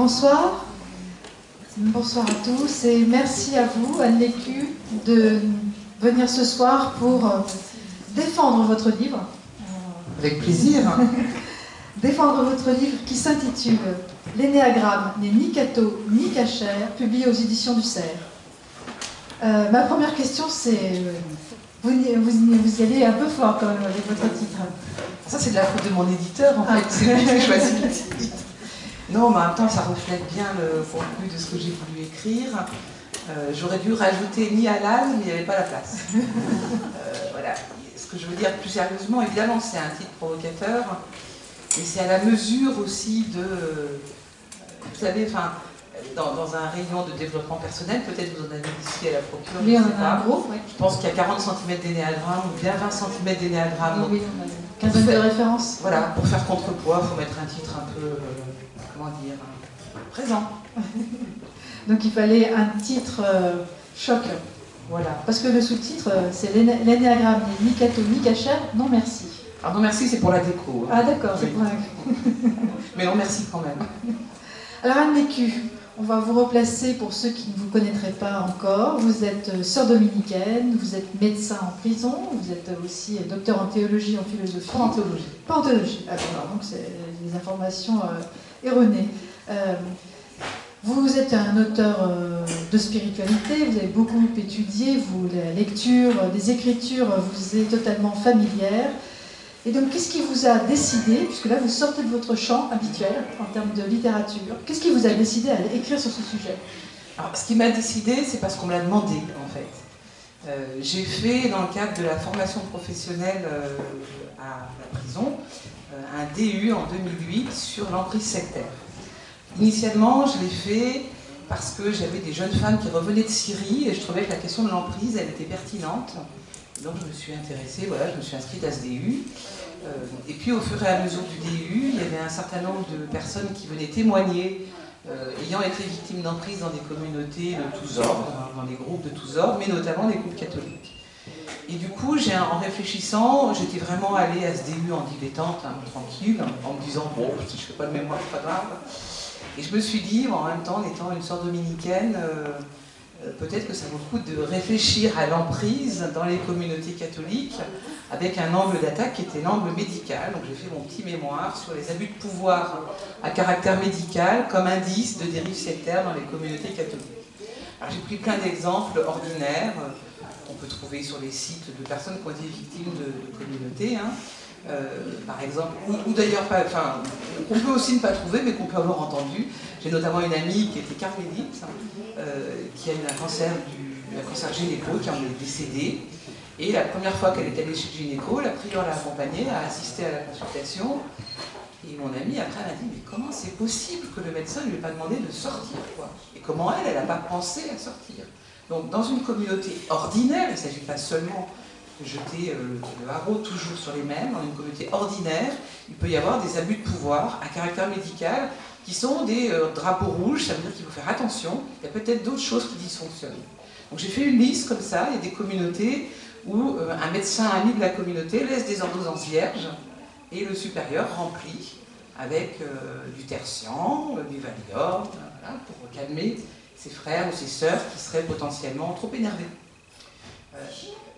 bonsoir. Bonsoir à tous et merci à vous, Anne Lécu, de venir ce soir pour défendre votre livre. Avec plaisir. Défendre votre livre qui s'intitule « L'énéagramme n'est ni catho ni cachère », publié aux éditions du Cerf. Ma première question, c'est... Vous y allez un peu fort quand même avec votre titre. Ça, c'est de la faute de mon éditeur, en fait. C'est lui qui a choisi le titre. Non, mais en même temps, ça reflète bien le contenu de ce que j'ai voulu écrire. J'aurais dû rajouter ni halal, mais il n'y avait pas la place. Voilà. Ce que je veux dire plus sérieusement, évidemment, c'est un titre provocateur, mais c'est à la mesure aussi de... vous savez, enfin... Dans un rayon de développement personnel, peut-être vous en avez ici à la procure, oui, je on sais en a pas. un gros, oui. Je pense qu'il y a 40 cm d'énéagramme ou bien 20 cm d'énéagramme. Oui, on a une quinzaine de références. Voilà, pour faire contrepoids, il faut mettre un titre un peu, comment dire, présent. Donc il fallait un titre choc. Voilà. Parce que le sous-titre, c'est l'énéagramme n'est ni catho ni cachère, non merci. Alors non merci, c'est pour la déco. Ah d'accord, c'est oui. pour la... Mais non merci quand même. Alors Anne Lécu, on va vous replacer pour ceux qui ne vous connaîtraient pas encore. Vous êtes sœur dominicaine, vous êtes médecin en prison, vous êtes aussi docteur en théologie, en philosophie. Pas en théologie. Pas en théologie, ah, d'accord, donc c'est des informations erronées. Vous êtes un auteur de spiritualité, vous avez beaucoup étudié, la lecture des écritures vous est totalement familière. Et donc, qu'est-ce qui vous a décidé, puisque là vous sortez de votre champ habituel en termes de littérature, qu'est-ce qui vous a décidé à écrire sur ce sujet? Alors, ce qui m'a décidé, c'est parce qu'on me l'a demandé, en fait. J'ai fait, dans le cadre de la formation professionnelle à la prison, un DU en 2008 sur l'emprise sectaire. Initialement, je l'ai fait parce que j'avais des jeunes femmes qui revenaient de Syrie et je trouvais que la question de l'emprise, elle était pertinente. Donc je me suis intéressée, voilà, je me suis inscrite à ce DU. Et puis au fur et à mesure du DU, il y avait un certain nombre de personnes qui venaient témoigner, ayant été victimes d'emprise dans des communautés de tous ordres, dans des groupes de tous ordres, mais notamment des groupes catholiques. Et du coup, en réfléchissant, j'étais vraiment allée à ce DU en dilettante, hein, tranquille, en me disant, bon, si je ne fais pas de mémoire, c'est pas grave. Et je me suis dit, en même temps, en étant une sœur dominicaine, peut-être que ça vaut le coup de réfléchir à l'emprise dans les communautés catholiques avec un angle d'attaque qui était l'angle médical. Donc j'ai fait mon petit mémoire sur les abus de pouvoir à caractère médical comme indice de dérive sectaire dans les communautés catholiques. Alors j'ai pris plein d'exemples ordinaires qu'on peut trouver sur les sites de personnes qui ont été victimes de communautés. Hein. Par exemple, ou d'ailleurs, enfin, qu'on peut aussi ne pas trouver, mais qu'on peut avoir entendu. J'ai notamment une amie qui était carmélite, qui a eu un cancer gynéco, qui en est décédée. Et la première fois qu'elle est allée chez le gynéco, la prieur l'a accompagnée, a assisté à la consultation. Et mon amie, après, elle m'a dit, mais comment c'est possible que le médecin ne lui ait pas demandé de sortir, quoi? Et comment elle n'a pas pensé à sortir? Donc, dans une communauté ordinaire, il ne s'agit pas seulement de jeter le haro toujours sur les mêmes. Dans une communauté ordinaire, il peut y avoir des abus de pouvoir à caractère médical qui sont des drapeaux rouges, ça veut dire qu'il faut faire attention, il y a peut-être d'autres choses qui dysfonctionnent. Donc j'ai fait une liste comme ça, il y a des communautés où un médecin ami de la communauté laisse des ordonnances vierges et le supérieur remplit avec du tertian, du Valium, voilà, pour calmer ses frères ou ses sœurs qui seraient potentiellement trop énervés.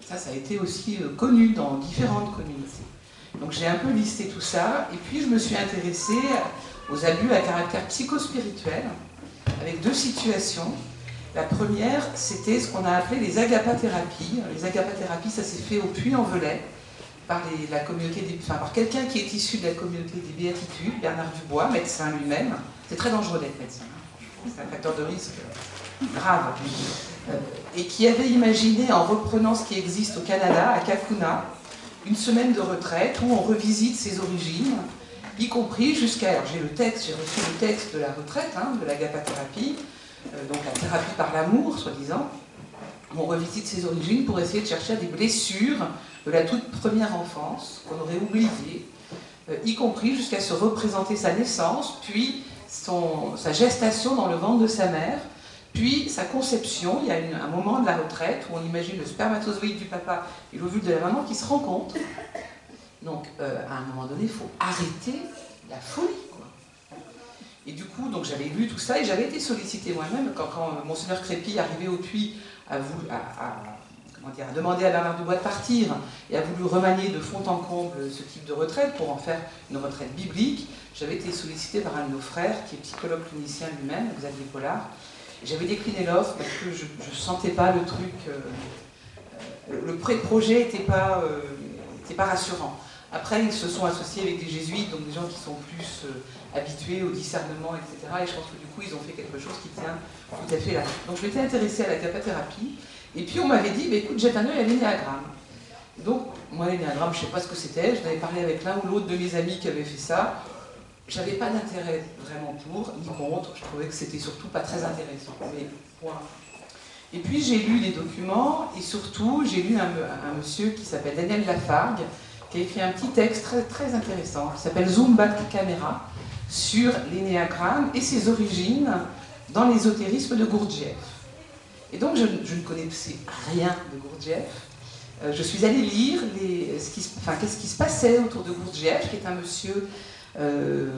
Ça a été aussi connu dans différentes communautés. Donc j'ai un peu listé tout ça, et puis je me suis intéressée aux abus à caractère psychospirituel, avec deux situations. La première, c'était ce qu'on a appelé les agapathérapies. Les agapathérapies, ça s'est fait au Puy-en-Velay, par par quelqu'un qui est issu de la communauté des Béatitudes, Bernard Dubois, médecin lui-même. C'est très dangereux d'être médecin, hein. C'est un facteur de risque grave. Et qui avait imaginé, en reprenant ce qui existe au Canada, à Kakuna, une semaine de retraite où on revisite ses origines, y compris jusqu'à... Alors j'ai reçu le texte de la retraite, hein, de l'agapathérapie, donc la thérapie par l'amour, soi-disant, où on revisite ses origines pour essayer de chercher des blessures de la toute première enfance, qu'on aurait oubliées, y compris jusqu'à se représenter sa naissance, puis sa gestation dans le ventre de sa mère, puis sa conception. Il y a un moment de la retraite où on imagine le spermatozoïde du papa et l'ovule de la maman qui se rencontrent. Donc, à un moment donné, il faut arrêter la folie, quoi. Et du coup, donc j'avais lu tout ça et j'avais été sollicitée moi-même quand Monseigneur Crépy, arrivé au Puy, a demandé à Bernard Dubois de partir et a voulu remanier de fond en comble ce type de retraite pour en faire une retraite biblique. J'avais été sollicitée par un de nos frères, qui est psychologue clinicien lui-même, Xavier Pollard. J'avais décliné l'offre parce que je ne sentais pas le truc. Le projet n'était pas rassurant. Après, ils se sont associés avec des jésuites, donc des gens qui sont plus habitués au discernement, etc. Et je pense que du coup, ils ont fait quelque chose qui tient tout à fait là. Donc je m'étais intéressée à la kappa-thérapie. Et puis on m'avait dit, bah, écoute, jette un œil à l'énéagramme. Donc, moi, l'énéagramme, je ne sais pas ce que c'était. Je n'avais parlé avec l'un ou l'autre de mes amis qui avaient fait ça. Je n'avais pas d'intérêt vraiment pour, ni contre. Je trouvais que c'était surtout pas très intéressant. Mais point. Et puis j'ai lu les documents et surtout j'ai lu un monsieur qui s'appelle Daniel Lafargue qui a écrit un petit texte très, très intéressant qui s'appelle Zoom Back Camera sur l'énéagramme et ses origines dans l'ésotérisme de Gurdjieff. Et donc je ne connaissais rien de Gurdjieff. Je suis allée lire qu'est-ce qui se passait autour de Gurdjieff, qui est un monsieur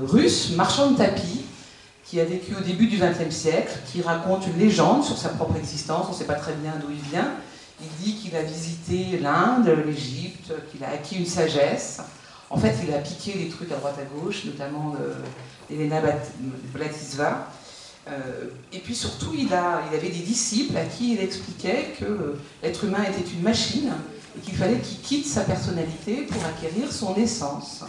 russe, marchand de tapis, qui a vécu au début du XXe siècle, qui raconte une légende sur sa propre existence, on ne sait pas très bien d'où il vient. Il dit qu'il a visité l'Inde, l'Égypte, qu'il a acquis une sagesse. En fait, il a piqué des trucs à droite à gauche, notamment d'Elena Blavatsky. Et puis surtout, il avait des disciples à qui il expliquait que l'être humain était une machine et qu'il fallait qu'il quitte sa personnalité pour acquérir son essence.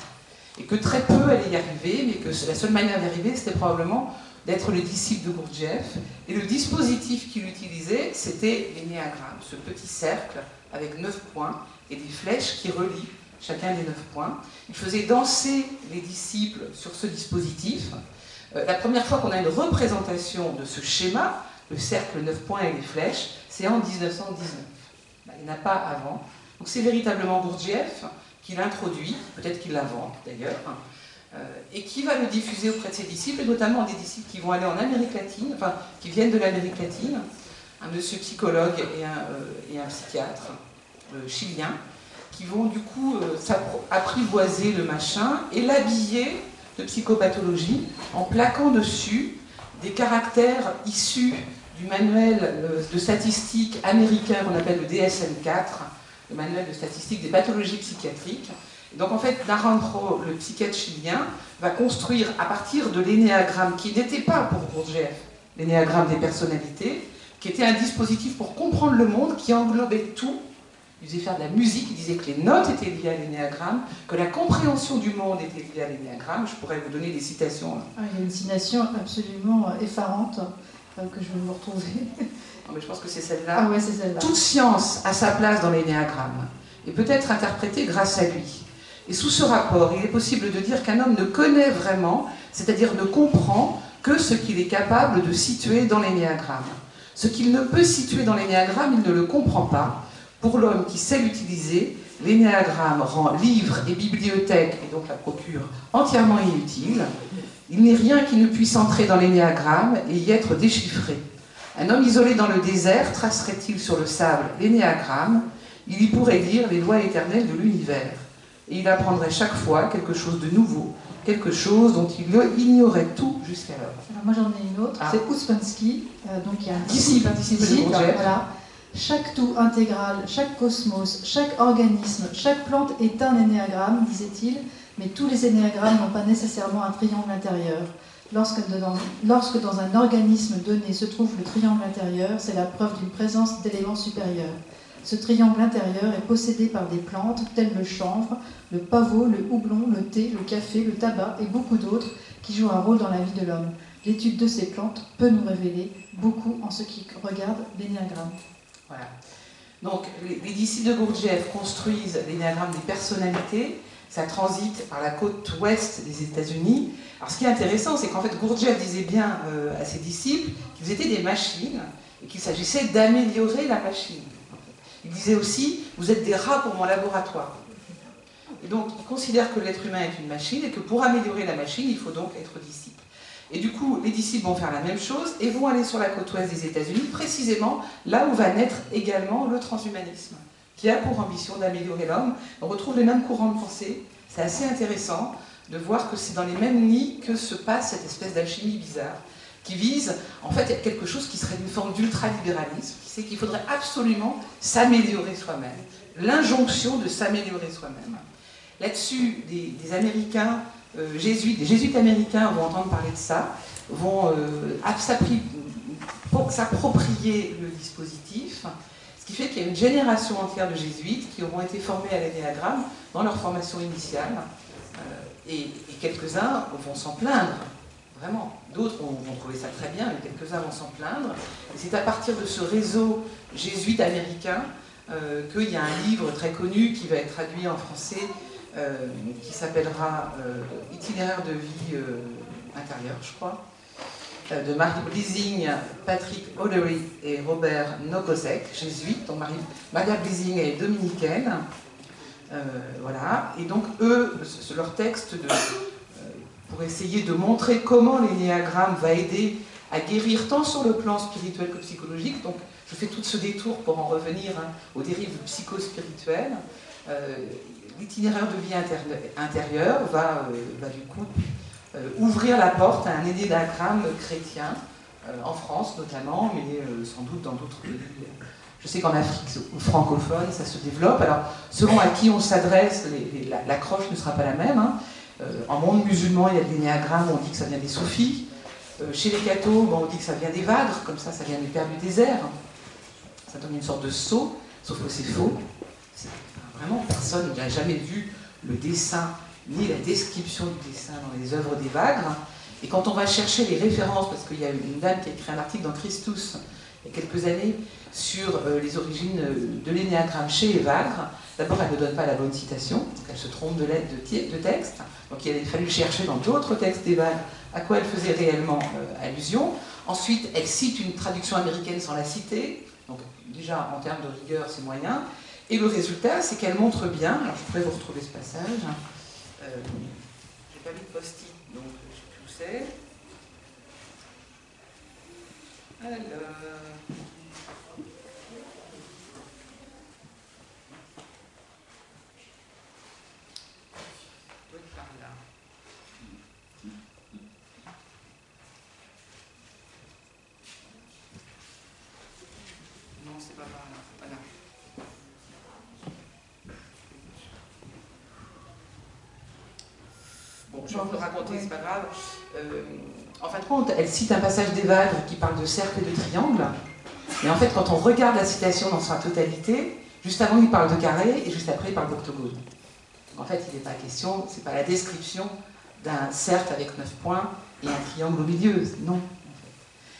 Et que très peu allaient y arriver, mais que la seule manière d'y arriver, c'était probablement d'être le disciple de Gurdjieff. Et le dispositif qu'il utilisait, c'était l'énéagramme, ce petit cercle avec 9 points et des flèches qui relient chacun des 9 points. Il faisait danser les disciples sur ce dispositif. La première fois qu'on a une représentation de ce schéma, le cercle 9 points et les flèches, c'est en 1919. Il n'y en a pas avant. Donc c'est véritablement Gurdjieff qui l'introduit, peut-être qu'il l'invente d'ailleurs, et qui va le diffuser auprès de ses disciples, et notamment des disciples qui vont aller en Amérique latine, enfin qui viennent de l'Amérique latine, un monsieur psychologue et un psychiatre chilien, qui vont du coup apprivoiser le machin et l'habiller de psychopathologie en plaquant dessus des caractères issus du manuel de statistique américain qu'on appelle le DSM-4, le manuel de statistique des pathologies psychiatriques. Et donc en fait, Naranjo, le psychiatre chilien, va construire à partir de l'énéagramme qui n'était pas pour Gurdjieff, l'énéagramme des personnalités, qui était un dispositif pour comprendre le monde, qui englobait tout. Il faisait faire de la musique, il disait que les notes étaient liées à l'énéagramme, que la compréhension du monde était liée à l'énéagramme. Je pourrais vous donner des citations. Ah, il y a une citation absolument effarante que je vais vous retrouver. Non, mais je pense que c'est celle-là. Ah ouais, c'est celle-là. Toute science a sa place dans l'énéagramme et peut être interprétée grâce à lui. Et sous ce rapport, il est possible de dire qu'un homme ne connaît vraiment, c'est-à-dire ne comprend que ce qu'il est capable de situer dans l'énéagramme. Ce qu'il ne peut situer dans l'énéagramme, il ne le comprend pas. Pour l'homme qui sait l'utiliser, l'énéagramme rend livre et bibliothèque, et donc la procure, entièrement inutile. Il n'est rien qui ne puisse entrer dans l'énéagramme et y être déchiffré. Un homme isolé dans le désert tracerait-il sur le sable l'énéagramme, il y pourrait lire les lois éternelles de l'univers. Et il apprendrait chaque fois quelque chose de nouveau, quelque chose dont il ignorait tout jusqu'alors. Alors moi j'en ai une autre, c'est Ouspensky, donc il y a un disciple de Gurdjieff. Voilà. Chaque tout intégral, chaque cosmos, chaque organisme, chaque plante est un énéagramme, disait-il, mais tous les énéagrammes n'ont pas nécessairement un triangle intérieur. Lorsque dans un organisme donné se trouve le triangle intérieur, c'est la preuve d'une présence d'éléments supérieurs. Ce triangle intérieur est possédé par des plantes telles le chanvre, le pavot, le houblon, le thé, le café, le tabac et beaucoup d'autres qui jouent un rôle dans la vie de l'homme. L'étude de ces plantes peut nous révéler beaucoup en ce qui regarde l'énéagramme. Voilà. Donc les disciples de Gurdjieff construisent l'énéagramme des personnalités. Ça transite par la côte ouest des États-Unis. Alors ce qui est intéressant, c'est qu'en fait Gurdjieff disait bien à ses disciples qu'ils étaient des machines et qu'il s'agissait d'améliorer la machine. Il disait aussi, vous êtes des rats pour mon laboratoire. Et donc il considère que l'être humain est une machine et que pour améliorer la machine, il faut donc être disciple. Et du coup, les disciples vont faire la même chose et vont aller sur la côte ouest des États-Unis, précisément là où va naître également le transhumanisme, qui a pour ambition d'améliorer l'homme. On retrouve les mêmes courants de pensée, c'est assez intéressant. de voir que c'est dans les mêmes nids que se passe cette espèce d'alchimie bizarre, qui vise, en fait, quelque chose qui serait une forme d'ultralibéralisme, qui c'est qu'il faudrait absolument s'améliorer soi-même, l'injonction de s'améliorer soi-même. Là-dessus, des Américains jésuites, des jésuites américains vont entendre parler de ça, vont s'approprier le dispositif, ce qui fait qu'il y a une génération entière de jésuites qui auront été formés à l'énéagramme dans leur formation initiale, et quelques-uns vont s'en plaindre, vraiment. D'autres vont trouver ça très bien, mais quelques-uns vont s'en plaindre. Et c'est à partir de ce réseau jésuite américain qu'il y a un livre très connu qui va être traduit en français, qui s'appellera Itinéraire de vie intérieure, je crois, de Marie Blising, Patrick O'Leary et Robert Nokosek, jésuites. Donc Maria Blising est dominicaine. Voilà. Et donc eux, leur texte pour essayer de montrer comment l'énéagramme va aider à guérir tant sur le plan spirituel que psychologique. Donc je fais tout ce détour pour en revenir aux dérives psychospirituelles. L'itinéraire de vie intérieure va du coup ouvrir la porte à un énéagramme chrétien, en France notamment, mais sans doute dans d'autres pays. Je sais qu'en Afrique francophone, ça se développe. Alors, selon à qui on s'adresse, l'accroche ne sera pas la même. Hein. En monde musulman, il y a de l'énéagramme, on dit que ça vient des soufis. Chez les cathos, on dit que ça vient des Vagres, comme ça vient des pères du désert. Ça donne une sorte de sceau, sauf que c'est faux. Vraiment, personne n'a jamais vu le dessin, ni la description du dessin dans les œuvres des Vagres. Et quand on va chercher les références, parce qu'il y a une dame qui a écrit un article dans Christus, il y a quelques années, sur les origines de l'énéagramme chez les Vagres, d'abord elle ne donne pas la bonne citation, donc elle se trompe de texte, donc il a fallu chercher dans d'autres textes des Vagres à quoi elle faisait réellement allusion. Ensuite, elle cite une traduction américaine sans la citer, donc déjà en termes de rigueur c'est moyen, et le résultat c'est qu'elle montre bien, alors je pourrais vous retrouver ce passage, j'ai pas mis de post-it, donc je sais plus où c'est. Alors... Je vais vous le raconter, c'est pas grave. En fin de compte, elle cite un passage des Vagres qui parle de cercle et de triangle. Mais en fait, quand on regarde la citation dans sa totalité, juste avant, il parle de carré et juste après, il parle d'octogone. En fait, il n'est pas question, c'est pas la description d'un cercle avec 9 points et un triangle au milieu. Non.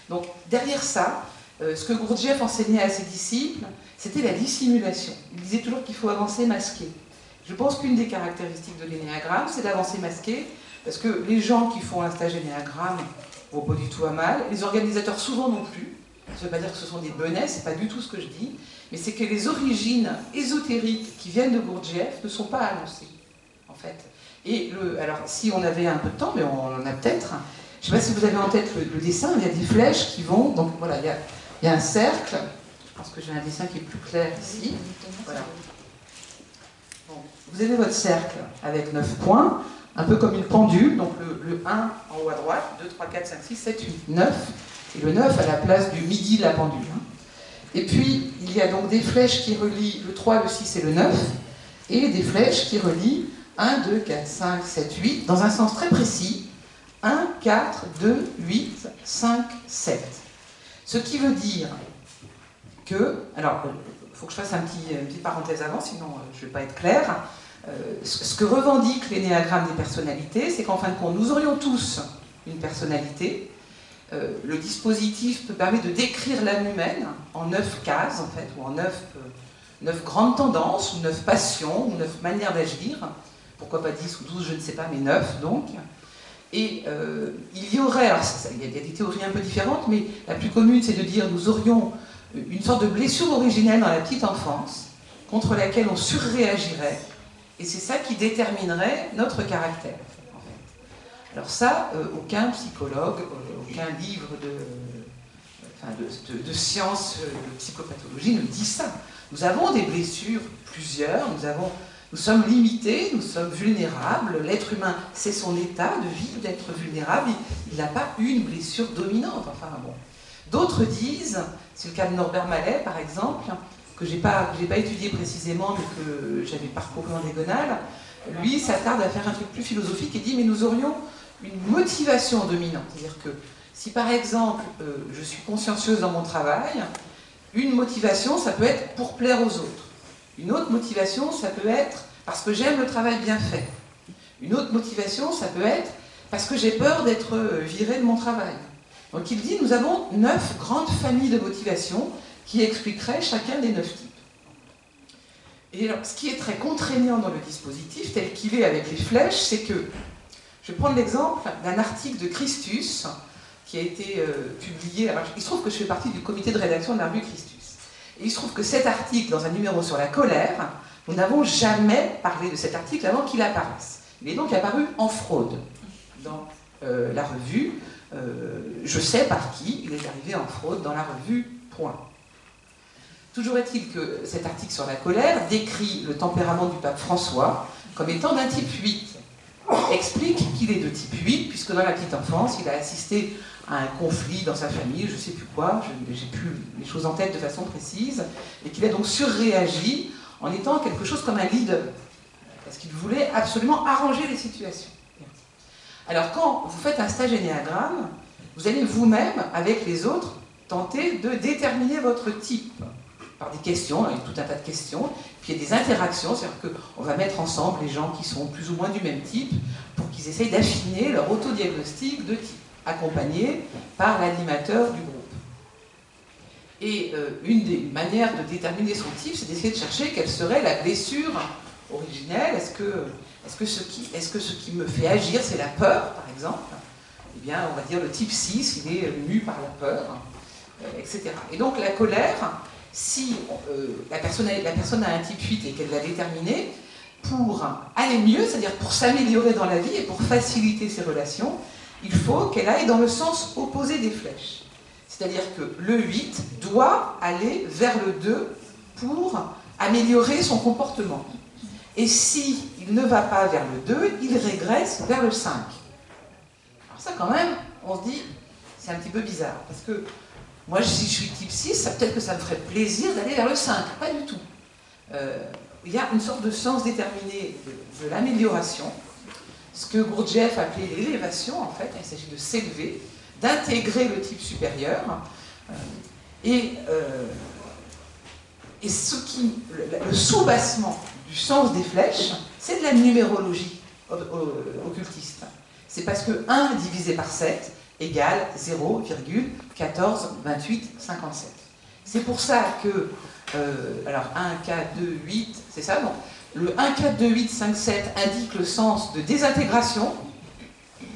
Donc, derrière ça, ce que Gurdjieff enseignait à ses disciples, c'était la dissimulation. Il disait toujours qu'il faut avancer masqué. Je pense qu'une des caractéristiques de l'énéagramme, c'est d'avancer masqué, parce que les gens qui font un stage énéagramme ne vont pas du tout à mal, les organisateurs souvent non plus. Ça ne veut pas dire que ce sont des benets, c'est pas du tout ce que je dis, mais c'est que les origines ésotériques qui viennent de Gurdjieff ne sont pas annoncées, en fait. Et alors, si on avait un peu de temps, mais on en a peut-être, je ne sais pas si vous avez en tête le dessin, il y a des flèches qui vont, donc voilà, il y a un cercle, je pense que j'ai un dessin qui est plus clair ici, voilà. Vous avez votre cercle avec 9 points, un peu comme une pendule, donc le 1 en haut à droite, 2, 3, 4, 5, 6, 7, 8, 9, et le 9 à la place du midi de la pendule. Et puis, il y a donc des flèches qui relient le 3, le 6 et le 9, et des flèches qui relient 1, 2, 4, 5, 7, 8, dans un sens très précis, 1, 4, 2, 8, 5, 7. Ce qui veut dire que, alors, il faut que je fasse une petite parenthèse avant, sinon je ne vais pas être clair. Ce que revendique l'énéagramme des personnalités, c'est qu'en fin de compte, nous aurions tous une personnalité. Le dispositif peut permettre de décrire l'âme humaine en 9 cases, en fait, ou en 9 grandes tendances, ou 9 passions, ou 9 manières d'agir. Pourquoi pas 10 ou 12, je ne sais pas, mais 9 donc. Et il y aurait, alors il y a des théories un peu différentes, mais la plus commune, c'est de dire nous aurions une sorte de blessure originelle dans la petite enfance, contre laquelle on surréagirait, et c'est ça qui déterminerait notre caractère, en fait. Alors ça, aucun psychologue, aucun livre de sciences de psychopathologie ne dit ça. Nous avons des blessures, plusieurs, nous avons Nous sommes limités, nous sommes vulnérables. L'être humain, c'est son état de vie d'être vulnérable. Il n'a pas une blessure dominante. Enfin bon. D'autres disent, c'est le cas de Norbert Mallet par exemple, que je n'ai pas étudié précisément, mais que j'avais parcouru en diagonale, lui s'attarde à faire un truc plus philosophique et dit mais nous aurions une motivation dominante. C'est-à-dire que si par exemple je suis consciencieuse dans mon travail, une motivation ça peut être pour plaire aux autres. Une autre motivation ça peut être parce que j'aime le travail bien fait. Une autre motivation ça peut être parce que j'ai peur d'être virée de mon travail. Donc il dit nous avons 9 grandes familles de motivations qui expliquerait chacun des 9 types. Et alors, ce qui est très contraignant dans le dispositif, tel qu'il est avec les flèches, c'est que, je vais prendre l'exemple d'un article de Christus, qui a été publié, alors il se trouve que je fais partie du comité de rédaction de la revue Christus. Et il se trouve que cet article, dans un numéro sur la colère, nous n'avons jamais parlé de cet article avant qu'il apparaisse. Il est donc apparu en fraude dans la revue. Je sais par qui il est arrivé en fraude dans la revue, point. Toujours est-il que cet article sur la colère décrit le tempérament du pape François comme étant d'un type 8. Explique qu'il est de type 8, puisque dans la petite enfance, il a assisté à un conflit dans sa famille, je ne sais plus quoi, je n'ai plus les choses en tête de façon précise, et qu'il a donc surréagi en étant quelque chose comme un leader, parce qu'il voulait absolument arranger les situations. Alors quand vous faites un stage énéagramme, vous allez vous-même, avec les autres, tenter de déterminer votre type. Par des questions, il y a tout un tas de questions, puis il y a des interactions, c'est-à-dire qu'on va mettre ensemble les gens qui sont plus ou moins du même type pour qu'ils essayent d'affiner leur autodiagnostic de type, accompagnés par l'animateur du groupe. Et une des manières de déterminer son type, c'est d'essayer de chercher quelle serait la blessure originelle. Est-ce que ce qui me fait agir, c'est la peur, par exemple? Eh bien, on va dire le type 6, il est mu par la peur, etc. Et donc la colère, si la personne a un type 8 et qu'elle l'a déterminé, pour aller mieux, c'est-à-dire pour s'améliorer dans la vie et pour faciliter ses relations, il faut qu'elle aille dans le sens opposé des flèches. C'est-à-dire que le 8 doit aller vers le 2 pour améliorer son comportement. Et si il ne va pas vers le 2, il régresse vers le 5. Alors ça quand même, on se dit, c'est un petit peu bizarre, parce que moi, si je suis type 6, peut-être que ça me ferait plaisir d'aller vers le 5. Pas du tout. Il y a une sorte de sens déterminé de l'amélioration, ce que Gurdjieff appelait l'élévation, en fait. Il s'agit de s'élever, d'intégrer le type supérieur. Le sous-bassement du sens des flèches, c'est de la numérologie occultiste. C'est parce que 1 divisé par 7 égale 0,142857. C'est pour ça que, alors 1, 4, 2, 8, c'est ça, non? Le 1, 4, 2, 8, 5, 7 indique le sens de désintégration.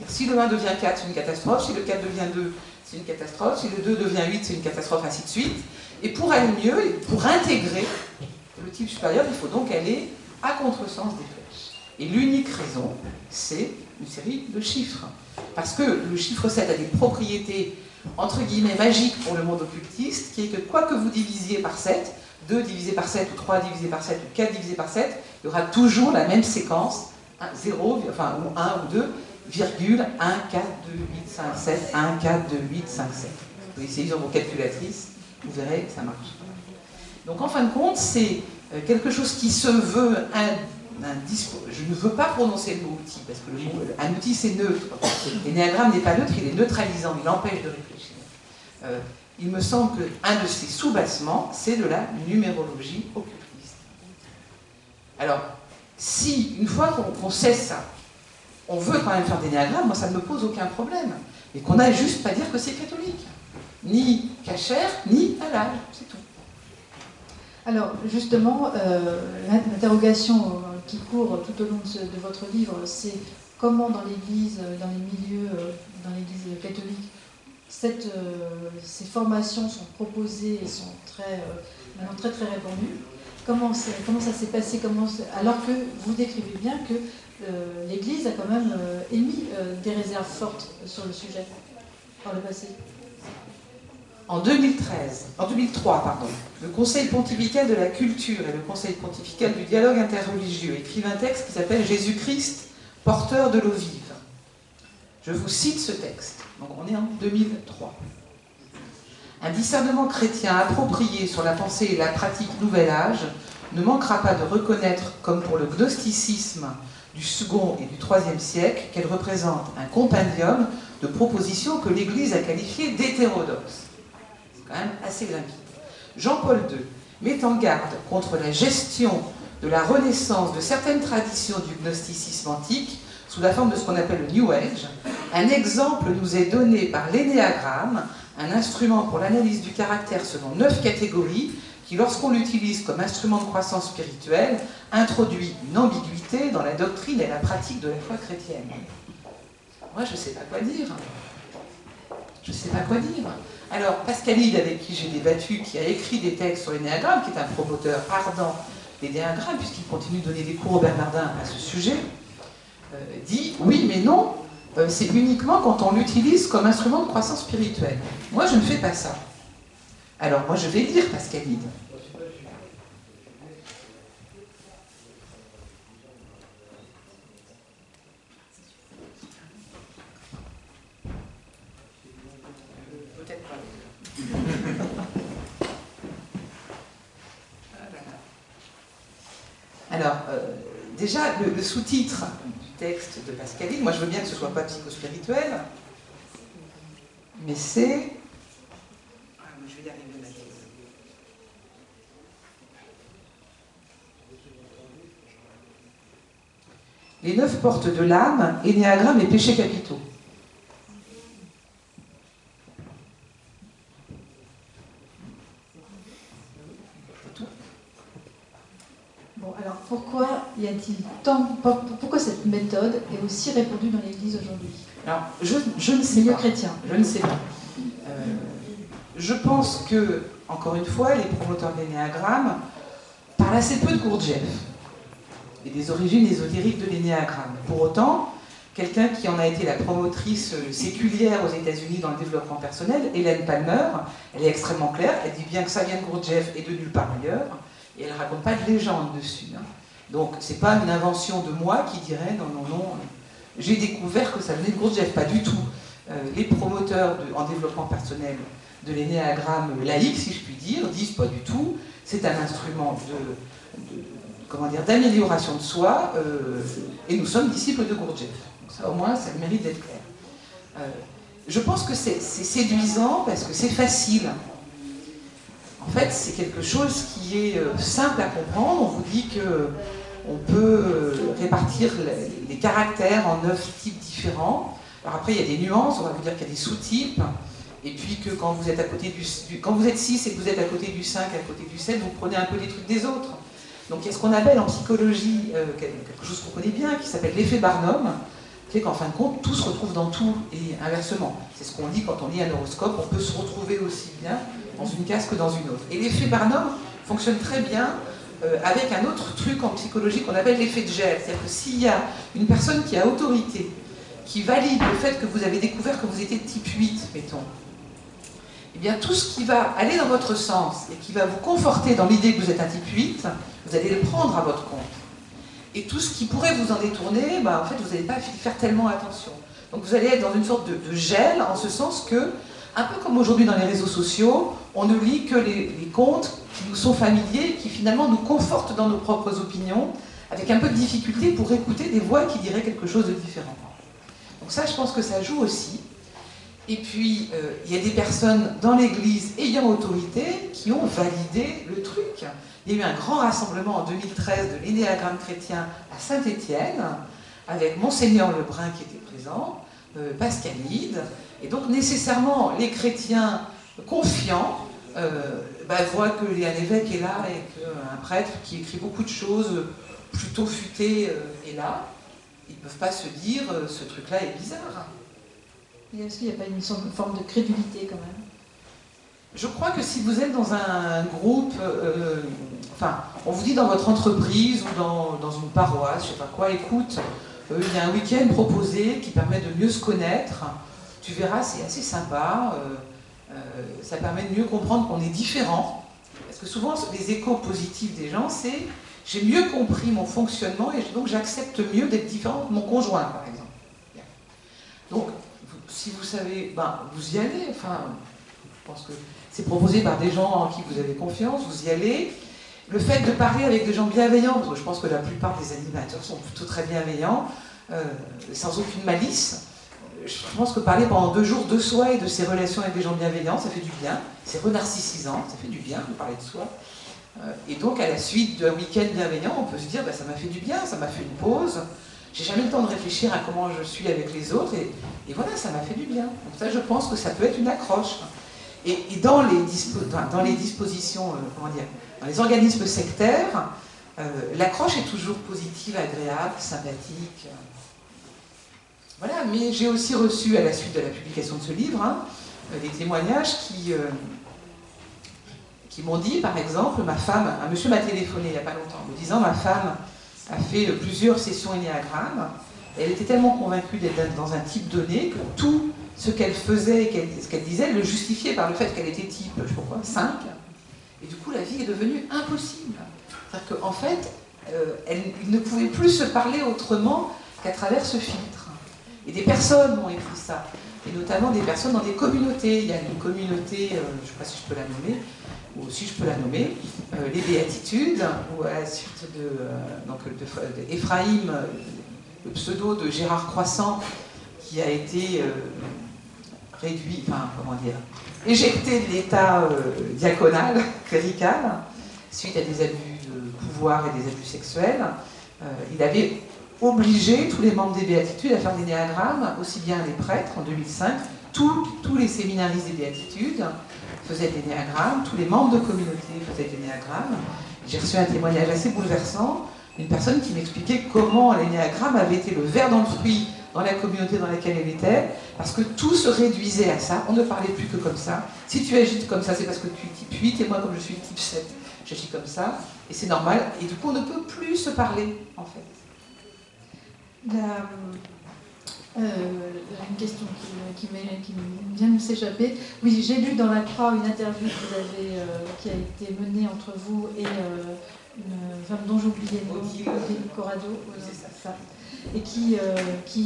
Si le 1 devient 4, c'est une catastrophe. Si le 4 devient 2, c'est une catastrophe. Si le 2 devient 8, c'est une catastrophe, ainsi de suite. Et pour aller mieux, pour intégrer le type supérieur, il faut donc aller à contresens des flèches. Et l'unique raison, c'est une série de chiffres. Parce que le chiffre 7 a des propriétés, entre guillemets, magiques pour le monde occultiste, qui est que quoi que vous divisiez par 7, 2 divisé par 7, ou 3 divisé par 7, ou 4 divisé par 7, il y aura toujours la même séquence, 0, enfin, ou 1 ou 2, virgule, 1, 4, 2, 8, 5, 7, 1, 4, 2, 8, 5, 7. Vous essayez sur vos calculatrices, vous verrez, ça marche. Donc en fin de compte, c'est quelque chose qui se veut je ne veux pas prononcer le mot outil, parce que un outil c'est neutre. L'énéagramme n'est pas neutre, il est neutralisant, il empêche de réfléchir. Il me semble qu'un de ces sous-bassements, c'est de la numérologie occultiste. Alors, si, une fois qu'on sait ça, on veut quand même faire des néagrammes, moi ça ne me pose aucun problème. Mais qu'on n'aille juste pas dire que c'est catholique. Ni cachère, ni halal, c'est tout. Alors, justement, l'interrogation qui court tout au long de votre livre, c'est comment dans l'Église, dans les milieux, dans l'Église catholique, ces formations sont proposées et sont maintenant très très répandues. Comment ça s'est passé, alors que vous décrivez bien que l'Église a quand même émis des réserves fortes sur le sujet par le passé. En 2003, pardon, le Conseil pontifical de la culture et le Conseil pontifical du dialogue interreligieux écrivent un texte qui s'appelle Jésus-Christ, porteur de l'eau vive. Je vous cite ce texte. Donc on est en 2003. Un discernement chrétien approprié sur la pensée et la pratique nouvel âge ne manquera pas de reconnaître, comme pour le gnosticisme du second et du troisième siècle, qu'elle représente un compendium de propositions que l'Église a qualifiées d'hétérodoxes. C'est quand même assez limpide. Jean-Paul II met en garde contre la gestion de la renaissance de certaines traditions du gnosticisme antique sous la forme de ce qu'on appelle le New Age. Un exemple nous est donné par l'énéagramme, un instrument pour l'analyse du caractère selon 9 catégories qui, lorsqu'on l'utilise comme instrument de croissance spirituelle, introduit une ambiguïté dans la doctrine et la pratique de la foi chrétienne. Moi, je ne sais pas quoi dire. Je ne sais pas quoi dire. Alors, Pascalide, avec qui j'ai débattu, qui a écrit des textes sur l'énéagramme, qui est un promoteur ardent des néagrammes, puisqu'il continue de donner des cours aux Bernardins à ce sujet, dit « Oui, mais non, c'est uniquement quand on l'utilise comme instrument de croissance spirituelle. Moi, je ne fais pas ça. » Alors, moi, je vais lire Pascalide. Peut-être pas. Alors, déjà, le sous-titre du texte de Pascalide, moi je veux bien que ce ne soit pas psychospirituel, mais c'est... je vais y arriver là. Les 9 portes de l'âme, énéagramme et péchés capitaux. Bon, alors pourquoi y a-t-il pourquoi cette méthode est aussi répandue dans l'Église aujourd'hui? Alors, je ne sais Milieu pas. chrétien. Je ne sais pas. Je pense que, encore une fois, les promoteurs de l'énéagramme parlent assez peu de Gurdjieff et des origines ésotériques de l'énéagramme. Pour autant, quelqu'un qui en a été la promotrice séculière aux États-Unis dans le développement personnel, Hélène Palmer, elle est extrêmement claire, elle dit bien que ça vient de Gurdjieff et de nulle part ailleurs, et elle ne raconte pas de légende dessus. Donc, ce n'est pas une invention de moi qui dirait non, non, non, j'ai découvert que ça venait de Gurdjieff, pas du tout. Les promoteurs en développement personnel de l'énéagramme laïque, si je puis dire, disent pas du tout, c'est un instrument d'amélioration de soi, et nous sommes disciples de Gurdjieff. Donc ça, au moins, ça mérite d'être clair. Je pense que c'est séduisant parce que c'est facile. En fait, c'est quelque chose qui est simple à comprendre. On vous dit qu'on peut répartir les caractères en 9 types différents. Alors après, il y a des nuances. On va vous dire qu'il y a des sous-types. Et puis que quand vous êtes quand vous êtes 6 et que vous êtes à côté du 5, à côté du 7, vous prenez un peu les trucs des autres. Donc il y a ce qu'on appelle en psychologie quelque chose qu'on connaît bien, qui s'appelle l'effet Barnum, qui est qu'en fin de compte, tout se retrouve dans tout, et inversement. C'est ce qu'on dit quand on lit un horoscope, on peut se retrouver aussi bien dans une case que dans une autre. Et l'effet Barnum fonctionne très bien avec un autre truc en psychologie qu'on appelle l'effet de gel. C'est-à-dire que s'il y a une personne qui a autorité, qui valide le fait que vous avez découvert que vous étiez de type 8, mettons, eh bien tout ce qui va aller dans votre sens et qui va vous conforter dans l'idée que vous êtes un type 8, vous allez le prendre à votre compte. Et tout ce qui pourrait vous en détourner, en fait, vous n'allez pas faire tellement attention. Donc vous allez être dans une sorte de gel, en ce sens que, un peu comme aujourd'hui dans les réseaux sociaux, on ne lit que les comptes qui nous sont familiers, qui finalement nous confortent dans nos propres opinions, avec un peu de difficulté pour écouter des voix qui diraient quelque chose de différent. Donc ça, je pense que ça joue aussi. Et puis, il y a des personnes dans l'Église ayant autorité qui ont validé le truc. Il y a eu un grand rassemblement en 2013 de l'énéagramme chrétien à Saint-Étienne, avec Monseigneur Lebrun qui était présent, Pascalide. Et donc, nécessairement, les chrétiens confiants voient qu'il y a un évêque est là et qu'un prêtre qui écrit beaucoup de choses plutôt futées est là. Ils ne peuvent pas se dire ce truc-là est bizarre. Est-ce qu'il n'y a pas une forme de crédulité quand même? Je crois que si vous êtes dans un groupe, on vous dit dans votre entreprise ou dans une paroisse, je ne sais pas quoi, écoute, il y a un week-end proposé qui permet de mieux se connaître, tu verras, c'est assez sympa, Ça permet de mieux comprendre qu'on est différent. Parce que souvent, les échos positifs des gens, c'est « j'ai mieux compris mon fonctionnement et donc j'accepte mieux d'être différent de mon conjoint, par exemple. » Donc, si vous savez, ben, vous y allez. Enfin, je pense que c'est proposé par des gens en qui vous avez confiance, vous y allez. Le fait de parler avec des gens bienveillants, parce que je pense que la plupart des animateurs sont plutôt très bienveillants, sans aucune malice. Je pense que parler pendant 2 jours de soi et de ses relations avec des gens bienveillants, ça fait du bien. C'est renarcissisant, ça fait du bien de parler de soi. Et donc, à la suite d'un week-end bienveillant, on peut se dire, bah, ça m'a fait du bien, ça m'a fait une pause. J'ai jamais le temps de réfléchir à comment je suis avec les autres, et voilà, ça m'a fait du bien. Donc ça, je pense que ça peut être une accroche. Et dans les dispositions, comment dire, dans les organismes sectaires, l'accroche est toujours positive, agréable, sympathique. Voilà, mais j'ai aussi reçu, à la suite de la publication de ce livre, des témoignages qui m'ont dit, par exemple, ma femme, un monsieur m'a téléphoné il n'y a pas longtemps, me disant, ma femme a fait plusieurs sessions énéagrammes, et elle était tellement convaincue d'être dans un type donné que tout ce qu'elle faisait et ce qu'elle disait, elle le justifiait par le fait qu'elle était type, je sais pas quoi, 5, et du coup la vie est devenue impossible. C'est-à-dire qu'en fait, elle ne pouvait plus se parler autrement qu'à travers ce filtre. Et des personnes m'ont écrit ça, et notamment des personnes dans des communautés. Il y a une communauté, je ne sais pas si je peux la nommer, ou si je peux la nommer, les Béatitudes, où à la suite d'Ephraïm, le pseudo de Gérard Croissant, qui a été réduit, enfin, comment dire, éjecté de l'état diaconal, clérical, suite à des abus de pouvoir et des abus sexuels, il avait obligé tous les membres des Béatitudes à faire des néagrammes, aussi bien les prêtres en 2005, tous les séminaristes des Béatitudes faisaient des néagrammes, tous les membres de communauté faisaient des néagrammes. J'ai reçu un témoignage assez bouleversant, une personne qui m'expliquait comment les néagrammes avaient été le ver dans le fruit dans la communauté dans laquelle elle était, parce que tout se réduisait à ça, on ne parlait plus que comme ça. Si tu agis comme ça, c'est parce que tu es type 8, et moi comme je suis type 7, j'agis comme ça, et c'est normal, et du coup on ne peut plus se parler, en fait. Une question qui vient de me s'échapper. Oui, j'ai lu dans La Croix une interview qui a été menée entre vous et une femme dont j'ai oublié le nom, Odile Corrado, c'est ça. Et qui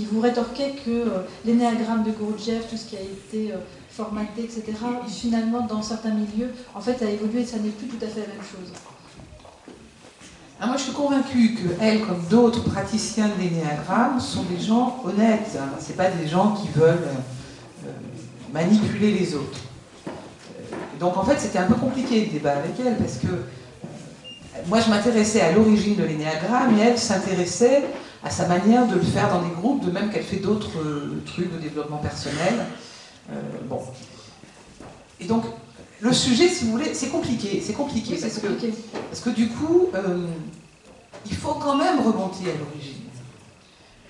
vous rétorquait que l'énéagramme de Gurdjieff, tout ce qui a été formaté, etc., finalement, dans certains milieux, en fait, a évolué et ça n'est plus tout à fait la même chose. Moi, je suis convaincue qu'elle, comme d'autres praticiens de l'énéagramme, sont des gens honnêtes. Ce ne sont pas des gens qui veulent manipuler les autres. Donc, en fait, c'était un peu compliqué le débat avec elle, parce que moi, je m'intéressais à l'origine de l'énéagramme, et elle s'intéressait à sa manière de le faire dans des groupes, de même qu'elle fait d'autres trucs de développement personnel. Bon. Et donc, le sujet, si vous voulez, c'est compliqué. C'est compliqué, oui, parce que du coup, il faut quand même remonter à l'origine.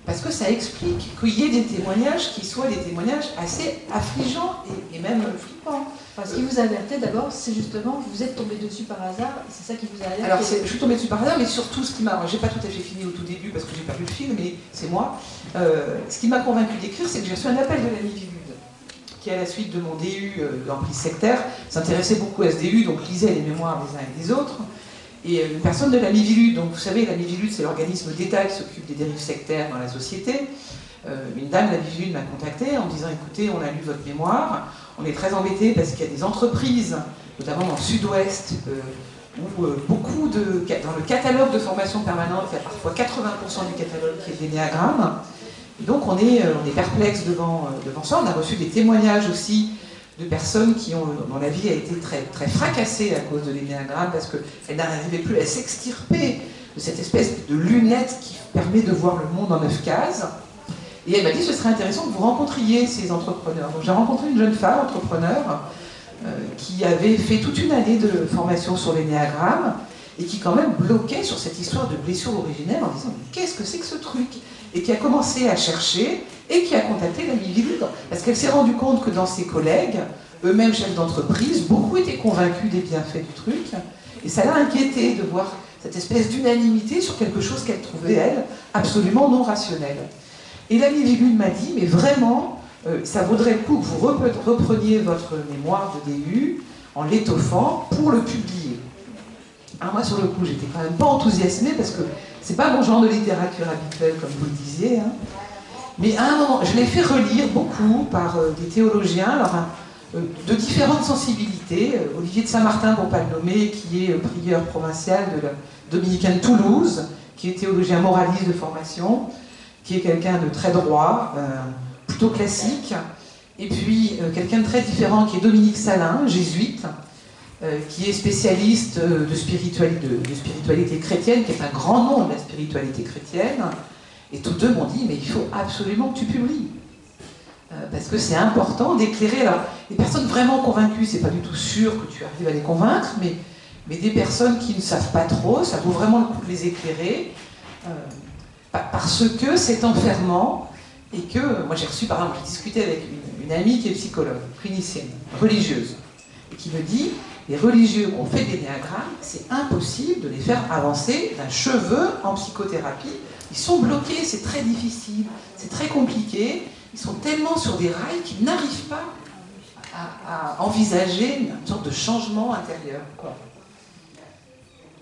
Parce que ça explique qu'il y ait des témoignages qui soient des témoignages assez affligeants et même flippants. Ce qui vous a alerté d'abord, c'est justement, vous êtes tombé dessus par hasard, et c'est ça qui vous a alerté. Alors, je suis tombée dessus par hasard, mais surtout, ce qui m'a... J'ai pas tout à fait fini au tout début, parce que j'ai pas vu le film, mais c'est moi. Ce qui m'a convaincu d'écrire, c'est que j'ai reçu un appel de l'ami Vilude, qui, à la suite de mon DU d'emprise sectaire, s'intéressait beaucoup à ce DU, donc lisait les mémoires des uns et des autres. Et une personne de l'ami Vilude, donc vous savez, l'ami Vilude, c'est l'organisme d'État qui s'occupe des dérives sectaires dans la société. Une dame, l'ami Vilude, m'a contacté en me disant, écoutez, on a lu votre mémoire, on est très embêtés parce qu'il y a des entreprises, notamment dans le sud-ouest, où beaucoup de... Dans le catalogue de formation permanente, il y a parfois 80% du catalogue qui est l'énéagramme. Et donc on est perplexe devant ça. On a reçu des témoignages aussi de personnes dont la vie a été très, très fracassée à cause de l'énéagramme, parce qu'elles n'arrivaient plus à s'extirper de cette espèce de lunette qui permet de voir le monde en 9 cases. Et elle m'a dit, ce serait intéressant que vous rencontriez ces entrepreneurs. Donc j'ai rencontré une jeune femme entrepreneur qui avait fait toute une année de formation sur l'énéagramme et qui quand même bloquait sur cette histoire de blessure originelle en disant, mais qu'est-ce que c'est que ce truc? Et qui a commencé à chercher et qui a contacté l'ami Vilude, parce qu'elle s'est rendue compte que dans ses collègues, eux-mêmes chefs d'entreprise, beaucoup étaient convaincus des bienfaits du truc, et ça l'a inquiétée de voir cette espèce d'unanimité sur quelque chose qu'elle trouvait, elle, absolument non rationnel. Et l'ami Vilude m'a dit, mais vraiment, ça vaudrait le coup que vous repreniez votre mémoire de DU en l'étoffant pour le publier. Alors moi, sur le coup, j'étais quand même pas enthousiasmée parce que c'est pas mon genre de littérature habituelle, comme vous le disiez. Hein. Mais à un moment, je l'ai fait relire beaucoup par des théologiens, alors, de différentes sensibilités. Olivier de Saint-Martin, pour ne pas le nommer, qui est prieur provincial de la dominicaine de Toulouse, qui est théologien moraliste de formation, qui est quelqu'un de très droit, plutôt classique. Et puis, quelqu'un de très différent, qui est Dominique Salin, jésuite, qui est spécialiste de spiritualité chrétienne, qui est un grand nom de la spiritualité chrétienne. Et tous deux m'ont dit, mais il faut absolument que tu publies. Parce que c'est important d'éclairer. Alors, les personnes vraiment convaincues, c'est pas du tout sûr que tu arrives à les convaincre, mais des personnes qui ne savent pas trop, ça vaut vraiment le coup de les éclairer. Parce que c'est enfermant, et que, moi j'ai reçu, par exemple, j'ai discuté avec une amie qui est psychologue, clinicienne, religieuse, et qui me dit, les religieux qui ont fait des néagrammes, c'est impossible de les faire avancer d'un cheveu en psychothérapie. Ils sont bloqués, c'est très difficile, c'est très compliqué. Ils sont tellement sur des rails qu'ils n'arrivent pas à envisager une sorte de changement intérieur. Quoi.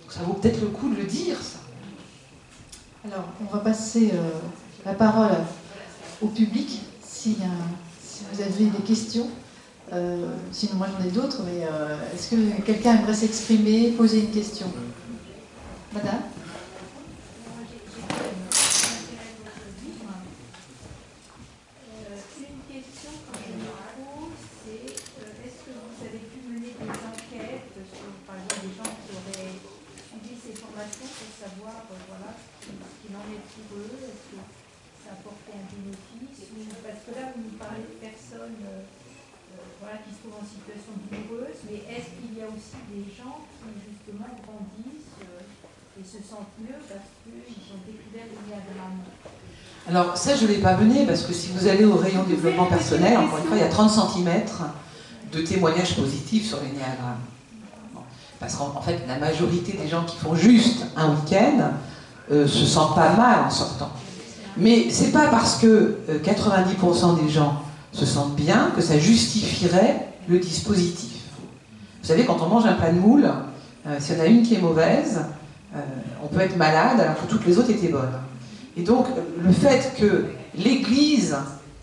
Ça vaut peut-être le coup de le dire, ça. Alors, on va passer la parole au public, si vous avez des questions. Sinon, moi j'en ai d'autres, mais est-ce que quelqu'un aimerait s'exprimer, poser une question? Madame? Pour savoir voilà, ce qu'il en est pour eux, est-ce que ça apporte un bénéfice, parce que là vous nous parlez de personnes voilà, qui se trouvent en situation douloureuse, mais est-ce qu'il y a aussi des gens qui justement grandissent et se sentent mieux parce qu'ils ont découvert le diagramme? Alors ça je ne l'ai pas mené parce que si vous allez au rayon développement personnel, encore une fois il y a 30 cm de témoignages positifs sur les néagrammes. Parce qu'en fait, la majorité des gens qui font juste un week-end se sentent pas mal en sortant. Mais c'est pas parce que 90% des gens se sentent bien que ça justifierait le dispositif. Vous savez, quand on mange un plat de moule, s'il y en a une qui est mauvaise, on peut être malade alors que toutes les autres étaient bonnes. Et donc, le fait que l'Église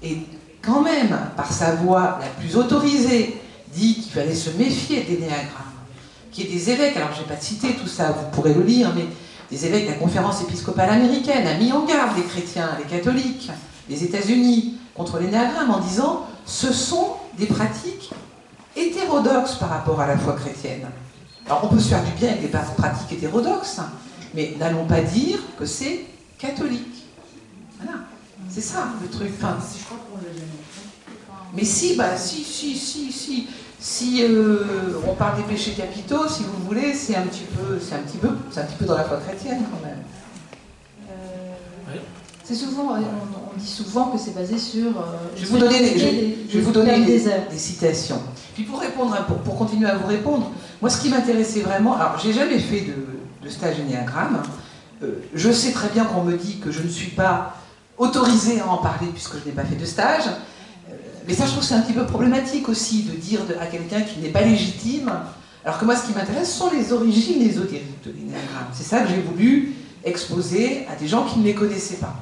ait quand même, par sa voix la plus autorisée, dit qu'il fallait se méfier des néagrammes, qu'il y ait des évêques, alors je ne vais pas citer tout ça, vous pourrez le lire, mais des évêques de la conférence épiscopale américaine a mis en garde les chrétiens, les catholiques, les États-Unis contre les néagrammes en disant ce sont des pratiques hétérodoxes par rapport à la foi chrétienne. Alors on peut se faire du bien avec des pratiques hétérodoxes, mais n'allons pas dire que c'est catholique. Voilà, c'est ça le truc. Enfin, mais si, si on parle des péchés capitaux, si vous voulez, c'est un petit peu dans la foi chrétienne quand même. C'est souvent, on dit souvent que c'est basé sur. Je vais vous donner des citations. Puis pour continuer à vous répondre, moi ce qui m'intéressait vraiment, alors j'ai jamais fait de stage Ennéagramme. Je sais très bien qu'on me dit que je ne suis pas autorisée à en parler puisque je n'ai pas fait de stage. Mais ça, je trouve que c'est un petit peu problématique aussi de dire à quelqu'un qui n'est pas légitime, alors que moi, ce qui m'intéresse, ce sont les origines ésotériques de l'Ennéagramme. C'est ça que j'ai voulu exposer à des gens qui ne les connaissaient pas.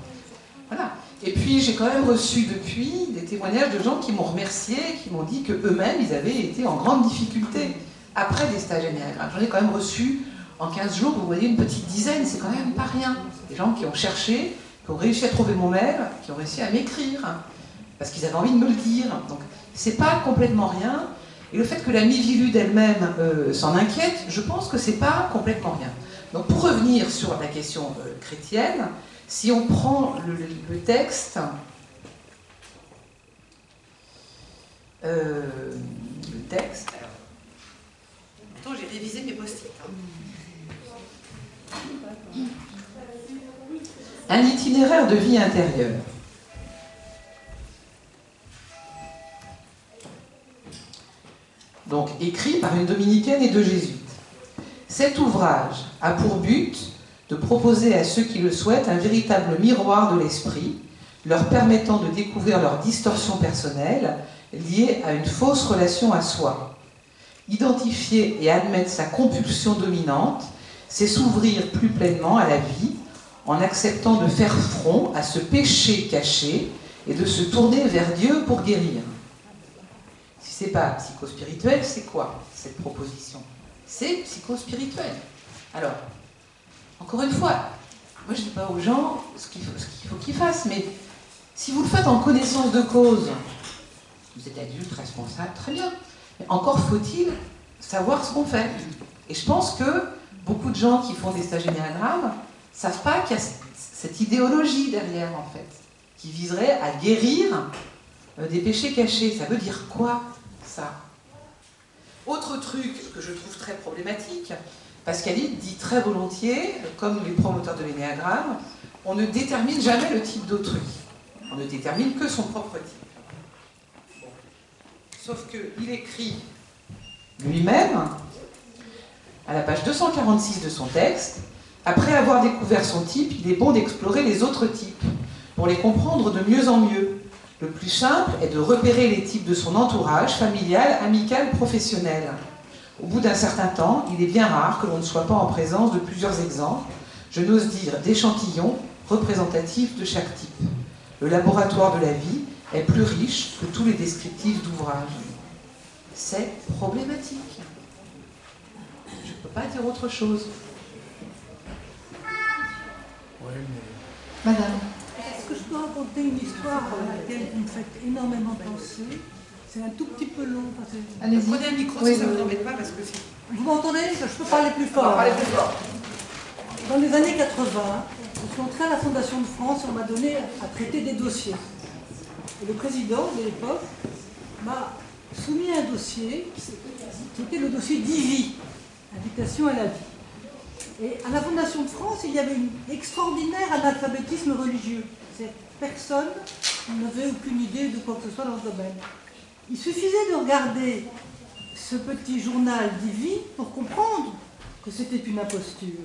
Voilà. Et puis, j'ai quand même reçu depuis des témoignages de gens qui m'ont remercié, qui m'ont dit qu'eux-mêmes, ils avaient été en grande difficulté après des stages Ennéagramme. J'en ai quand même reçu, en 15 jours, vous voyez, une petite dizaine, c'est quand même pas rien. Des gens qui ont cherché, qui ont réussi à trouver mon mail, qui ont réussi à m'écrire. Parce qu'ils avaient envie de me le dire. Donc, c'est pas complètement rien. Et le fait que la Mivilude elle-même s'en inquiète, je pense que c'est pas complètement rien. Donc, pour revenir sur la question chrétienne, si on prend le texte, Pourtant, j'ai révisé mes post-it. Un itinéraire de vie intérieure. Donc écrit par une dominicaine et deux jésuites. Cet ouvrage a pour but de proposer à ceux qui le souhaitent un véritable miroir de l'esprit, leur permettant de découvrir leurs distorsions personnelles liées à une fausse relation à soi. Identifier et admettre sa compulsion dominante, c'est s'ouvrir plus pleinement à la vie en acceptant de faire front à ce péché caché et de se tourner vers Dieu pour guérir. Si ce n'est pas psychospirituel, c'est quoi cette proposition? C'est psychospirituel. Alors, encore une fois, moi je ne dis pas aux gens ce qu'il faut qu'ils fassent, mais si vous le faites en connaissance de cause, vous êtes adulte, responsable, très bien. Mais encore faut-il savoir ce qu'on fait. Et je pense que beaucoup de gens qui font des stages énéagrammes ne savent pas qu'il y a cette idéologie derrière, en fait, qui viserait à guérir des péchés cachés. Ça veut dire quoi, ça? Autre truc que je trouve très problématique, Pascaline dit très volontiers, comme les promoteurs de l'énéagramme, on ne détermine jamais le type d'autrui. On ne détermine que son propre type. Bon. Sauf qu'il écrit lui-même, à la page 246 de son texte, après avoir découvert son type, il est bon d'explorer les autres types, pour les comprendre de mieux en mieux. Le plus simple est de repérer les types de son entourage, familial, amical, professionnel. Au bout d'un certain temps, il est bien rare que l'on ne soit pas en présence de plusieurs exemples, je n'ose dire d'échantillons représentatifs de chaque type. Le laboratoire de la vie est plus riche que tous les descriptifs d'ouvrages. C'est problématique. Je ne peux pas dire autre chose. Madame. Est-ce que je peux raconter une histoire à laquelle vous me faites énormément penser? C'est un tout petit peu long. Allez-y. Prenez un micro si ça ne vous embête pas, parce que c'est... Vous m'entendez? Je peux parler plus fort. Parlez plus fort. Dans les années 80, je suis entrée à la Fondation de France et on m'a donné à traiter des dossiers. Et le président de l'époque m'a soumis un dossier qui était le dossier d'IVI, Invitation à la vie. Et à la Fondation de France, il y avait un extraordinaire analphabétisme religieux. Cette personne n'avait aucune idée de quoi que ce soit dans ce domaine. Il suffisait de regarder ce petit journal d'IVI pour comprendre que c'était une imposture.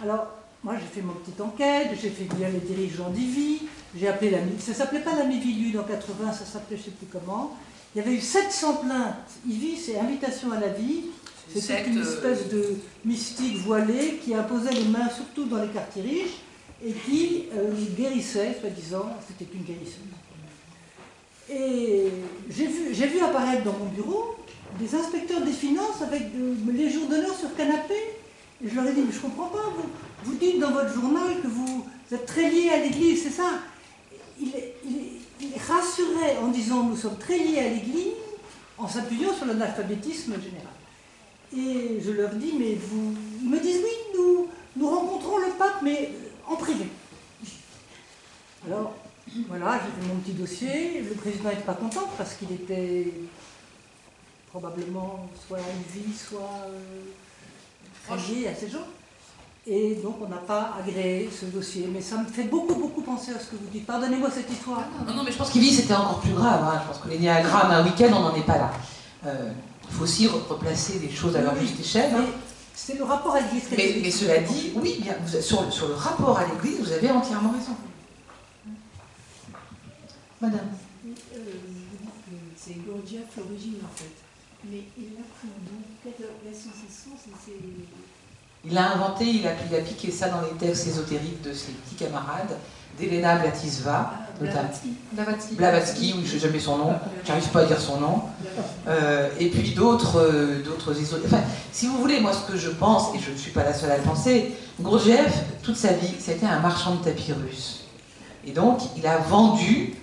Alors, moi j'ai fait ma petite enquête, j'ai fait lire les dirigeants d'IVI, j'ai appelé l'ami, ça s'appelait pas l'ami Vilu en 80, ça s'appelait je ne sais plus comment. Il y avait eu 700 plaintes. IVI, c'est Invitation à la vie. C'était une espèce de mystique voilée qui imposait les mains surtout dans les quartiers riches et qui guérissait, soi-disant, c'était une guérisseuse. Et j'ai vu apparaître dans mon bureau des inspecteurs des finances avec les jours d'honneur sur canapé. Et je leur ai dit, mais je ne comprends pas, vous dites dans votre journal que vous êtes très liés à l'Église, c'est ça? Il rassurait en disant, nous sommes très liés à l'Église, en s'appuyant sur l'analphabétisme général. Et je leur dis, mais vous... Ils me disent, oui, nous rencontrons le pape, mais en privé. Alors, voilà, j'ai fait mon petit dossier. Le président n'était pas content parce qu'il était probablement soit une vie, soit lié à ces gens. Et donc, on n'a pas agréé ce dossier. Mais ça me fait beaucoup, beaucoup penser à ce que vous dites. Pardonnez-moi cette histoire. Non, mais je pense qu'Ivy, c'était encore plus grave. Hein. Je pense que l'énéagramme, un week-end, on n'en est pas là. Il faut aussi replacer les choses à leur juste échelle. Hein. C'est le rapport à l'Église. Mais cela dit, oui, bien, sur le rapport à l'Église, vous avez entièrement raison. Madame. C'est Gurdjieff l'origine en fait. Mais il a pris donc la science et sens, il l'a inventé, il a piqué ça dans les textes ésotériques de ses petits camarades, d'Elena Blatisva, Blavatsky, oui, je ne sais jamais son nom, j'arrive pas à dire son nom, et puis d'autres ésotériques. Enfin, si vous voulez, moi ce que je pense, et je ne suis pas la seule à le penser, Gurdjieff, toute sa vie, c'était un marchand de tapis russes. Et donc, il a vendu...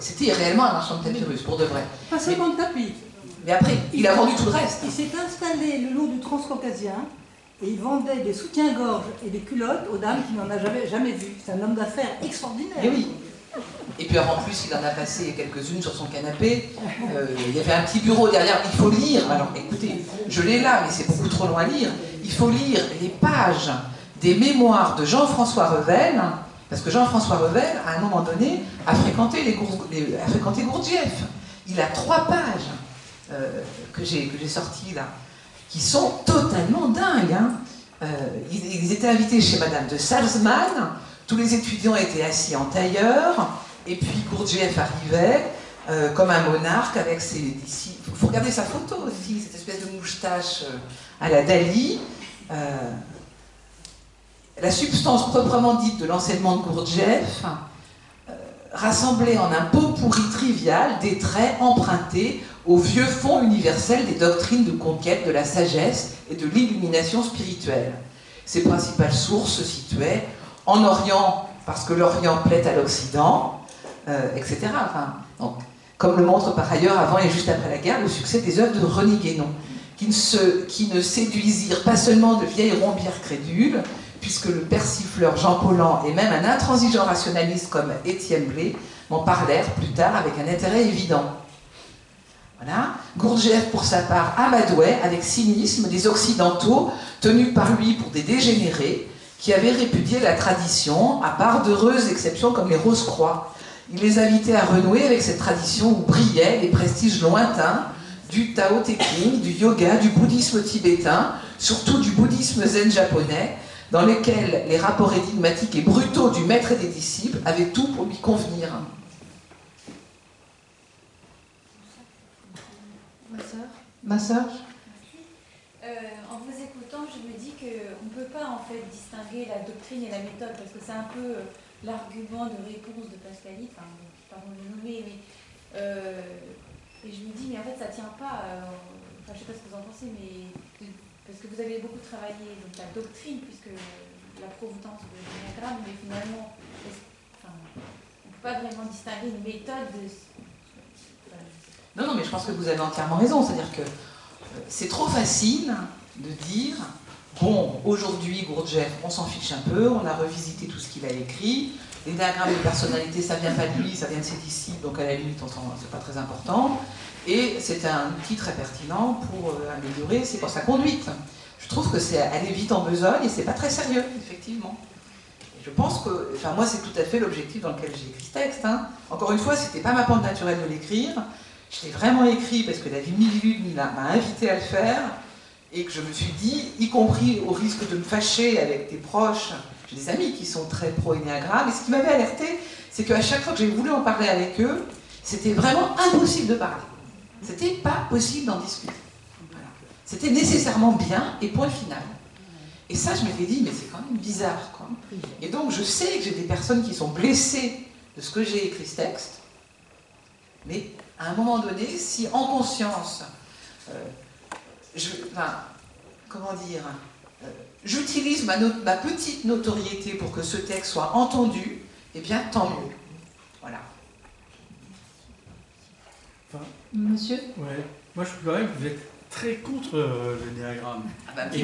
C'était réellement un marchand de tapis russe, pour de vrai. Pas seulement de tapis. Mais après, il a vendu tout le reste. Il s'est installé le long du Transcaucasien et il vendait des soutiens-gorge et des culottes aux dames qui n'en avaient jamais vu. C'est un homme d'affaires extraordinaire. Et oui. Et puis en plus, il en a passé quelques-unes sur son canapé. Il y avait un petit bureau derrière. Il faut lire. Alors écoutez, je l'ai là, mais c'est beaucoup trop loin à lire. Il faut lire les pages des mémoires de Jean-François Revel, parce que Jean-François Revel, à un moment donné, a fréquenté Gurdjieff. Il a 3 pages que j'ai sorties là, qui sont totalement dingues. Hein. ils étaient invités chez Madame de Salzmann, tous les étudiants étaient assis en tailleur, et puis Gurdjieff arrivait comme un monarque avec ses disciples. Il faut regarder sa photo aussi, cette espèce de moustache à la Dali. La substance proprement dite de l'enseignement de Gurdjieff rassemblait en un pot-pourri trivial des traits empruntés au vieux fond universel des doctrines de conquête de la sagesse et de l'illumination spirituelle. Ses principales sources se situaient en Orient, parce que l'Orient plaît à l'Occident, etc. Enfin, donc, comme le montre par ailleurs, avant et juste après la guerre, le succès des œuvres de René Guénon, qui ne séduisirent pas seulement de vieilles rombières crédules, puisque le persifleur Jean Paulhan et même un intransigeant rationaliste comme Étienne Blé m'en parlèrent plus tard avec un intérêt évident. Voilà. Gurdjieff, pour sa part, amadouait avec cynisme des Occidentaux tenus par lui pour des dégénérés qui avaient répudié la tradition, à part d'heureuses exceptions comme les Rose-Croix. Il les invitait à renouer avec cette tradition où brillaient les prestiges lointains du Tao Te Ching, du yoga, du bouddhisme tibétain, surtout du bouddhisme zen japonais, dans lesquels les rapports énigmatiques et brutaux du maître et des disciples avaient tout pour lui convenir. Ma sœur En vous écoutant, je me dis qu'on ne peut pas en fait distinguer la doctrine et la méthode, parce que c'est un peu l'argument de réponse de Pascaline, enfin, pardon de le nommer, mais et je me dis, mais en fait ça ne tient pas, enfin je ne sais pas ce que vous en pensez, mais parce que vous avez beaucoup travaillé donc, la doctrine, puisque la provenance de l'énéagramme, mais finalement, enfin, on ne peut pas vraiment distinguer une méthode de... Non, mais je pense que vous avez entièrement raison. C'est-à-dire que c'est trop facile de dire bon, aujourd'hui, Gurdjieff, on s'en fiche un peu, on a revisité tout ce qu'il a écrit, les diagrammes de personnalité, ça vient pas de lui, ça vient de ses disciples, donc à la limite, c'est pas très important. Et c'est un outil très pertinent pour améliorer pour sa conduite. Je trouve que c'est aller vite en besogne et c'est pas très sérieux, effectivement. Et je pense que, enfin moi, c'est tout à fait l'objectif dans lequel j'ai écrit ce texte. Hein. Encore une fois, c'était pas ma pente naturelle de l'écrire. Je l'ai vraiment écrit parce que David Millud m'a invité à le faire et que je me suis dit, y compris au risque de me fâcher avec des proches, j'ai des amis qui sont très pro-énéagramme, et ce qui m'avait alerté, c'est qu'à chaque fois que j'ai voulu en parler avec eux, c'était vraiment impossible de parler. C'était pas possible d'en discuter. Voilà. C'était nécessairement bien et point final. Et ça, je m'étais dit, mais c'est quand même bizarre, quoi. Et donc, je sais que j'ai des personnes qui sont blessées de ce que j'ai écrit ce texte, mais à un moment donné, si en conscience, j'utilise ma petite notoriété pour que ce texte soit entendu, eh bien, tant mieux. Voilà. Enfin, Monsieur ouais. Moi, je trouve quand même que vous êtes très contre le diagramme. Ah bah, Et,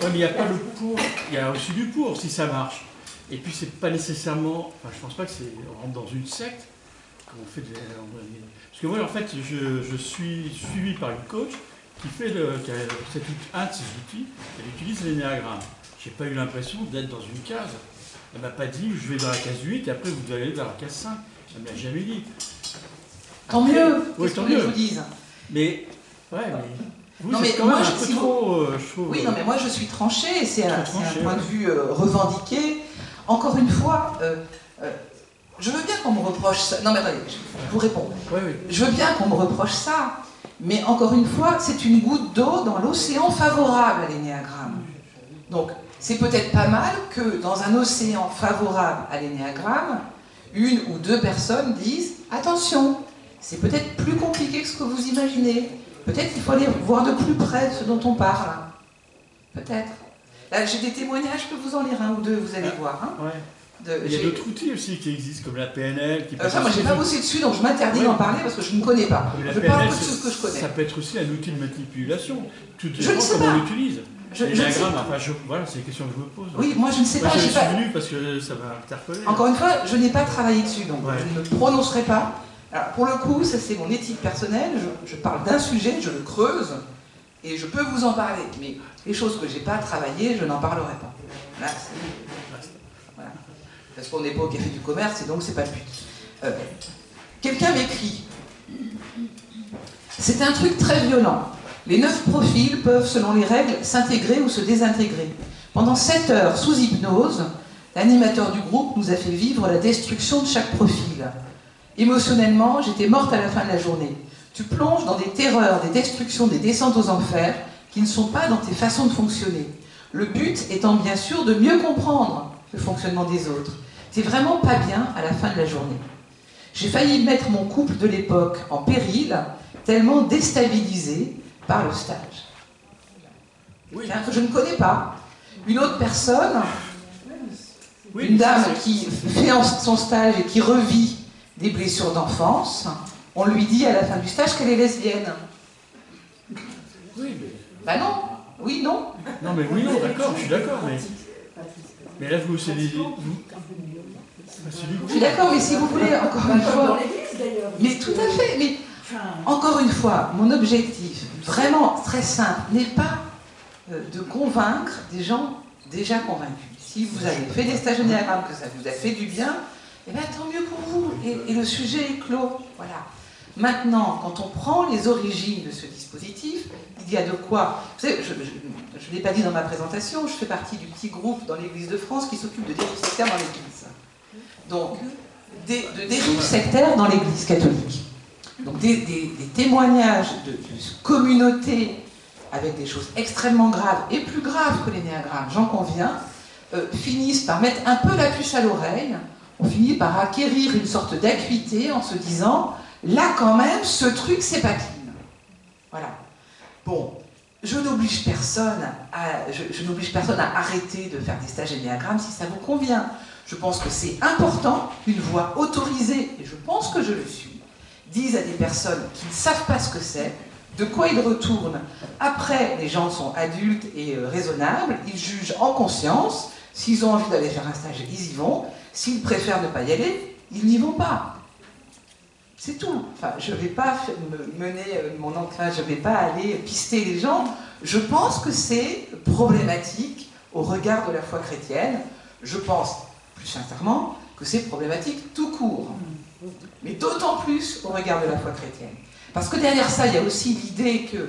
mais il n'y a pas le pour, il y a aussi du pour si ça marche. Et puis, c'est pas nécessairement. Enfin, je pense pas que on rentre dans une secte. On fait parce que moi, en fait, je suis suivi par une coach qui fait un de ses outils, elle utilise l'énéagramme. J'ai pas eu l'impression d'être dans une case. Elle m'a pas dit, je vais dans la case 8 et après vous allez vers la case 5. Elle m'a jamais dit. Tant mieux, oui, tant mieux, je vous dise. Mais, ouais, mais vous non, êtes mais quand même moi, un peu trop, je trouve... Oui, non, mais moi, je suis tranchée, c'est un point de vue revendiqué. Encore une fois, je veux bien qu'on me reproche ça. Non, mais attendez, je vous réponds. Oui. Je veux bien qu'on me reproche ça, mais encore une fois, c'est une goutte d'eau dans l'océan favorable à l'énéagramme. Donc, c'est peut-être pas mal que dans un océan favorable à l'énéagramme, une ou deux personnes disent « Attention, c'est peut-être plus compliqué que ce que vous imaginez. Peut-être qu'il faut aller voir de plus près de ce dont on parle. » Peut-être. Là, j'ai des témoignages, je peux vous en lire un ou deux, vous allez voir. Hein. Ouais. Il y a d'autres outils aussi qui existent, comme la PNL. Moi, j'ai pas bossé dessus, donc je m'interdis d'en parler parce que je ne connais pas. Je parle que de ce que je connais. Ça peut être aussi un outil de manipulation. Tout je ne sais comment pas. on l'utilise. Voilà, c'est une question que je me pose. Oui, moi je ne sais pas. Je suis venu parce que ça m'a interpellé. Encore une fois, je n'ai pas travaillé dessus, donc je ne me prononcerai pas. Alors, pour le coup, ça c'est mon éthique personnelle. Je parle d'un sujet, je le creuse et je peux vous en parler. Mais les choses que je n'ai pas travaillées, je n'en parlerai pas. Là, voilà. Parce qu'on n'est pas au café du commerce et donc c'est pas le but. Quelqu'un m'écrit. C'est un truc très violent. Les 9 profils peuvent, selon les règles, s'intégrer ou se désintégrer. Pendant 7 heures, sous hypnose, l'animateur du groupe nous a fait vivre la destruction de chaque profil. Émotionnellement, j'étais morte à la fin de la journée. Tu plonges dans des terreurs, des destructions, des descentes aux enfers qui ne sont pas dans tes façons de fonctionner. Le but étant bien sûr de mieux comprendre le fonctionnement des autres. T'es vraiment pas bien à la fin de la journée. J'ai failli mettre mon couple de l'époque en péril, tellement déstabilisé par le stage. Quelqu'un que je ne connais pas. Une autre personne, une dame qui fait son stage et qui revit des blessures d'enfance, on lui dit à la fin du stage qu'elle est lesbienne. Oui, mais... Bah non. Oui, non. Non, mais oui, non, d'accord, je suis d'accord, mais là, vous, c'est des... Je suis d'accord, mais si vous voulez, encore une fois... Mais tout à fait, mais encore une fois, mon objectif, vraiment très simple, n'est pas de convaincre des gens déjà convaincus. Si vous avez fait des stages de diagramme, que ça vous a fait du bien, eh bien tant mieux pour vous, et le sujet est clos. Voilà. Maintenant, quand on prend les origines de ce dispositif, il y a de quoi... Vous savez, je ne l'ai pas dit dans ma présentation, je fais partie du petit groupe dans l'Église de France qui s'occupe de dérives sectaires dans l'Église. Donc, de dérives sectaires dans l'Église catholique. Donc, des témoignages de communautés avec des choses extrêmement graves, et plus graves que l'énéagramme, j'en conviens, finissent par mettre un peu la puce à l'oreille, on finit par acquérir une sorte d'acuité en se disant... Là, quand même, ce truc, c'est pas clean. Voilà. Bon, je n'oblige personne à arrêter de faire des stages énéagrammes si ça vous convient. Je pense que c'est important qu'une voix autorisée, et je pense que je le suis, dise à des personnes qui ne savent pas ce que c'est, de quoi ils retournent. Après, les gens sont adultes et raisonnables, ils jugent en conscience. S'ils ont envie d'aller faire un stage, ils y vont. S'ils préfèrent ne pas y aller, ils n'y vont pas. C'est tout. Enfin, je ne vais pas mener mon ancrage, je ne vais pas aller pister les gens. Je pense que c'est problématique au regard de la foi chrétienne. Je pense, plus sincèrement, que c'est problématique tout court. Mais d'autant plus au regard de la foi chrétienne. Parce que derrière ça, il y a aussi l'idée que,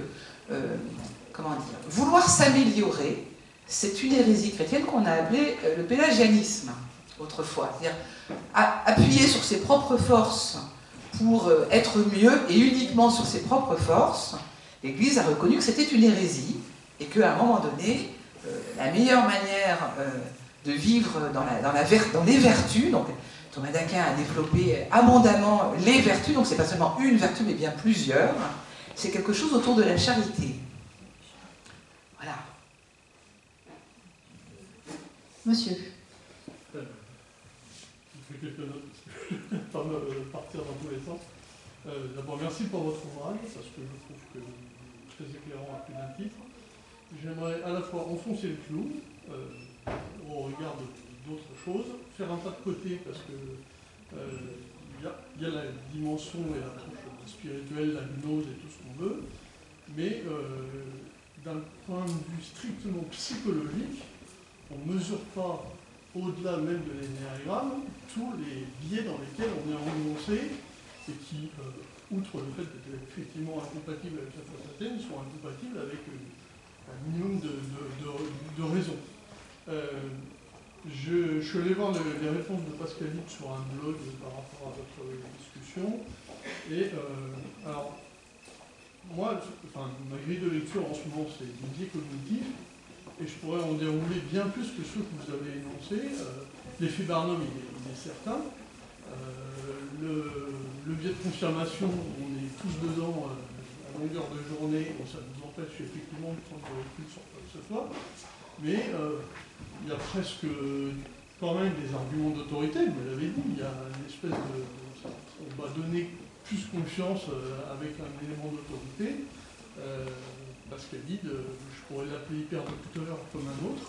vouloir s'améliorer, c'est une hérésie chrétienne qu'on a appelée le pélagianisme, autrefois. C'est-à-dire appuyer sur ses propres forces pour être mieux et uniquement sur ses propres forces, l'Église a reconnu que c'était une hérésie et qu'à un moment donné, la meilleure manière de vivre dans les vertus, donc Thomas d'Aquin a développé abondamment les vertus, donc c'est pas seulement une vertu mais bien plusieurs, c'est quelque chose autour de la charité. Voilà. Monsieur. Je fais quelques notes. Pas me partir dans tous les sens. D'abord, merci pour votre ouvrage, parce que je trouve que très éclairant à plus d'un titre. J'aimerais à la fois enfoncer le clou, au regard d'autres choses, faire un pas de côté, parce que y a la dimension et l'approche spirituelle, la gnose et tout ce qu'on veut, mais d'un point de vue strictement psychologique, on ne mesure pas, au-delà même de l'énéagramme, tous les biais dans lesquels on est engoncé et qui, outre le fait d'être effectivement incompatibles avec la foi chrétienne, sont incompatibles avec un minimum de raison. Je suis allé voir les réponses de Pascalite sur un blog par rapport à votre discussion. Et alors, moi, ma grille de lecture en ce moment, c'est du biais cognitif. Et je pourrais en dérouler bien plus que ceux que vous avez énoncés. L'effet Barnum, il est certain. Le biais de confirmation, on est tous dedans à longueur de journée, et ça nous empêche effectivement de prendre du recul sur quoi que ce soit. Mais il y a presque quand même des arguments d'autorité, vous l'avez dit, il y a une espèce de... On va donner plus confiance avec un élément d'autorité. Pascalide, je pourrais l'appeler hyperlocuteur comme un autre,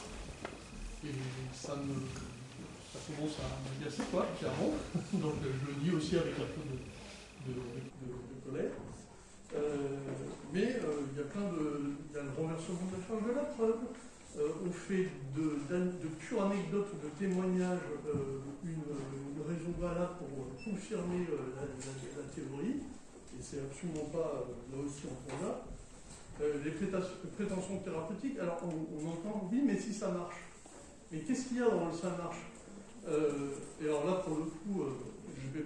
et ça commence à m'agacer, quoi, clairement. Donc je le dis aussi avec un peu de colère. Mais il y a il y a le renversement de la charge de la preuve, au fait de pure anecdote ou de témoignage, une raison valable pour confirmer la théorie, et c'est absolument pas là aussi en point là. les prétentions thérapeutiques. Alors on entend, oui, mais si ça marche. Mais qu'est-ce qu'il y a dans le ça marche? Et alors là, pour le coup, je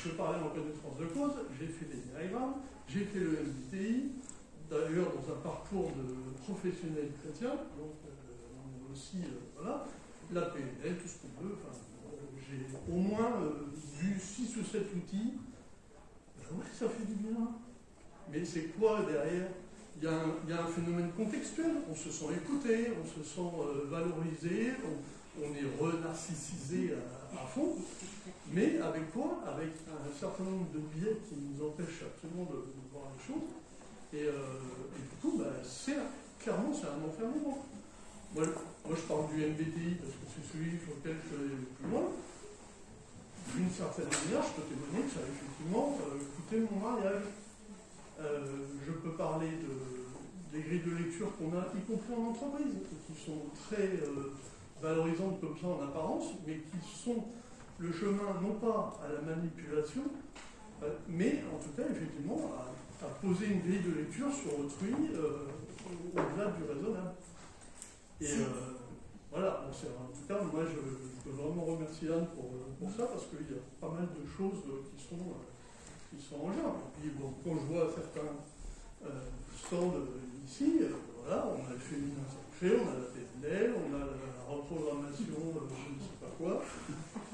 vais parler en connaissance de cause. J'ai fait des diagrammes, j'ai fait le MBTI, d'ailleurs dans un parcours de professionnel chrétien, donc on est aussi, voilà, la PNL, tout ce qu'on veut. Enfin, j'ai au moins vu 6 ou 7 outils. Ben ouais, ça fait du bien. Mais c'est quoi derrière? Il y a un phénomène contextuel. On se sent écouté, on se sent valorisé, on est re-narcissisé à fond. Mais avec quoi? Avec un certain nombre de biais qui nous empêchent absolument de voir les choses. Et du coup, bah, clairement, c'est un enfermement. Moi, je parle du MBTI parce que c'est celui sur lequel je suis allé le plus loin. D'une certaine manière, je peux témoigner que ça a effectivement coûté mon mariage. Je peux parler des grilles de lecture qu'on a, y compris en entreprise, qui sont très valorisantes comme ça en apparence, mais qui sont le chemin non pas à la manipulation, mais en tout cas effectivement à poser une grille de lecture sur autrui au-delà du raisonnable. Et voilà, en tout cas, moi je peux vraiment remercier Anne pour ça, parce qu'il y a pas mal de choses qui sont en jeu. Et puis bon, quand je vois certains stands ici, voilà, on a le féminin sacré, on a la PNL, on a la reprogrammation, je ne sais pas quoi.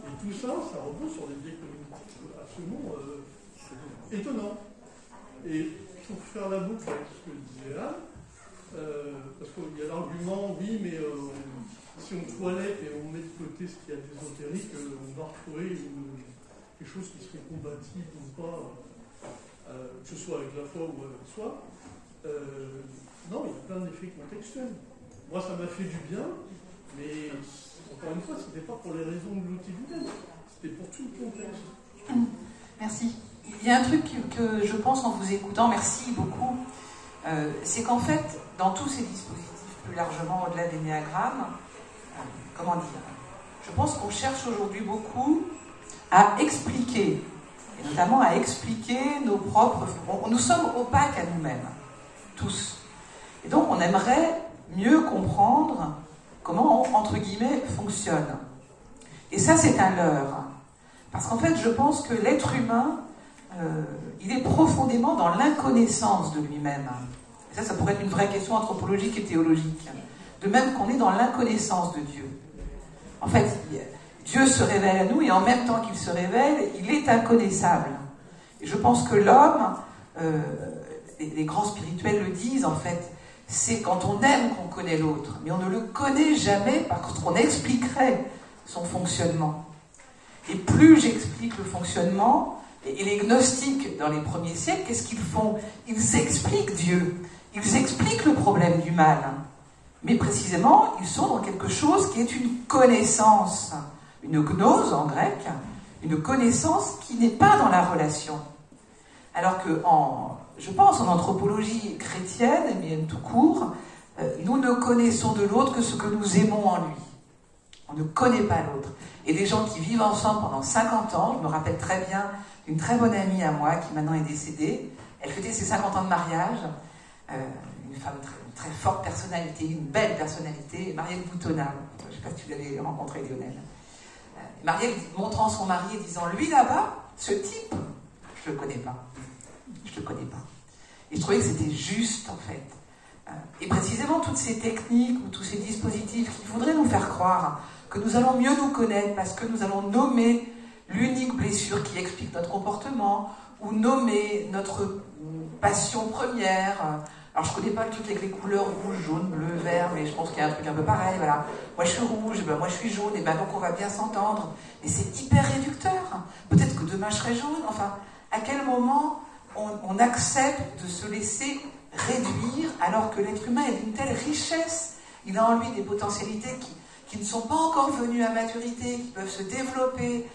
Et tout ça, ça repose sur des biais cognitifs absolument étonnants. Et pour faire la boucle avec ce que disait Anne, parce qu'il y a l'argument, oui, mais si on toilette et on met de côté ce qu'il y a d'ésotérique, on va retrouver quelque chose qui serait compatible ou pas, que ce soit avec la foi ou avec soi. Non, il y a plein d'effets contextuels. Moi, ça m'a fait du bien, mais encore une fois, ce n'était pas pour les raisons de l'outil lui-même, c'était pour tout le contexte. Merci. Il y a un truc que je pense en vous écoutant, merci beaucoup, c'est qu'en fait, dans tous ces dispositifs, plus largement au-delà des néagrammes, comment dire, je pense qu'on cherche aujourd'hui beaucoup à expliquer, et notamment à expliquer nos propres... Nous sommes opaques à nous-mêmes, tous. Et donc on aimerait mieux comprendre comment on, entre guillemets, fonctionne. Et ça, c'est un leurre. Parce qu'en fait, je pense que l'être humain, il est profondément dans l'inconnaissance de lui-même. Et ça pourrait être une vraie question anthropologique et théologique. De même qu'on est dans l'inconnaissance de Dieu. En fait, Dieu se révèle à nous et en même temps qu'il se révèle, il est inconnaissable. Et je pense que l'homme, les grands spirituels le disent en fait, c'est quand on aime qu'on connaît l'autre, mais on ne le connaît jamais parce qu'on expliquerait son fonctionnement. Et plus j'explique le fonctionnement, et les gnostiques dans les premiers siècles, qu'est-ce qu'ils font? Ils expliquent Dieu, ils expliquent le problème du mal. Mais précisément, ils sont dans quelque chose qui est une connaissance, une gnose en grec, une connaissance qui n'est pas dans la relation. Alors que, je pense, en anthropologie chrétienne, mais tout court, nous ne connaissons de l'autre que ce que nous aimons en lui. On ne connaît pas l'autre. Et des gens qui vivent ensemble pendant 50 ans, je me rappelle très bien d'une très bonne amie à moi qui maintenant est décédée, elle fêtait ses 50 ans de mariage, une femme très forte personnalité, une belle personnalité, Marielle Boutonnat. Je ne sais pas si tu l'avais rencontrée, Lionel. Marielle montrant son mari et disant, lui là-bas, ce type, je ne le connais pas. Je ne le connais pas. Et je trouvais que c'était juste, en fait. Et précisément, toutes ces techniques ou tous ces dispositifs qui voudraient nous faire croire que nous allons mieux nous connaître parce que nous allons nommer l'unique blessure qui explique notre comportement ou nommer notre passion première. Alors, je ne connais pas le truc avec les couleurs rouge, jaune, bleu, vert, mais je pense qu'il y a un truc un peu pareil, voilà. Moi, je suis rouge, ben, moi, je suis jaune, et ben, donc on va bien s'entendre. Mais c'est hyper réducteur. Peut-être que demain, je serai jaune. Enfin, à quel moment on accepte de se laisser réduire alors que l'être humain est d'une telle richesse? Il a en lui des potentialités qui ne sont pas encore venues à maturité, qui peuvent se développer.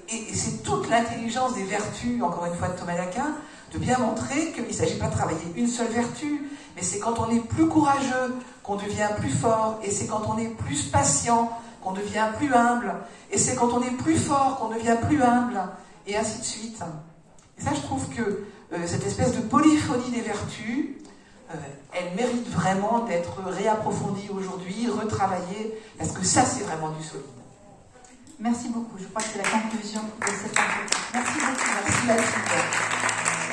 Et c'est toute l'intelligence des vertus, encore une fois, de Thomas d'Aquin, de bien montrer qu'il ne s'agit pas de travailler une seule vertu, mais c'est quand on est plus courageux qu'on devient plus fort, et c'est quand on est plus patient qu'on devient plus humble, et c'est quand on est plus fort qu'on devient plus humble, et ainsi de suite. Et ça, je trouve que cette espèce de polyphonie des vertus, elle mérite vraiment d'être réapprofondie aujourd'hui, retravaillée, parce que ça, c'est vraiment du solide. Merci beaucoup. Je crois que c'est la conclusion de cette entretien. Merci beaucoup. Merci Mathilde.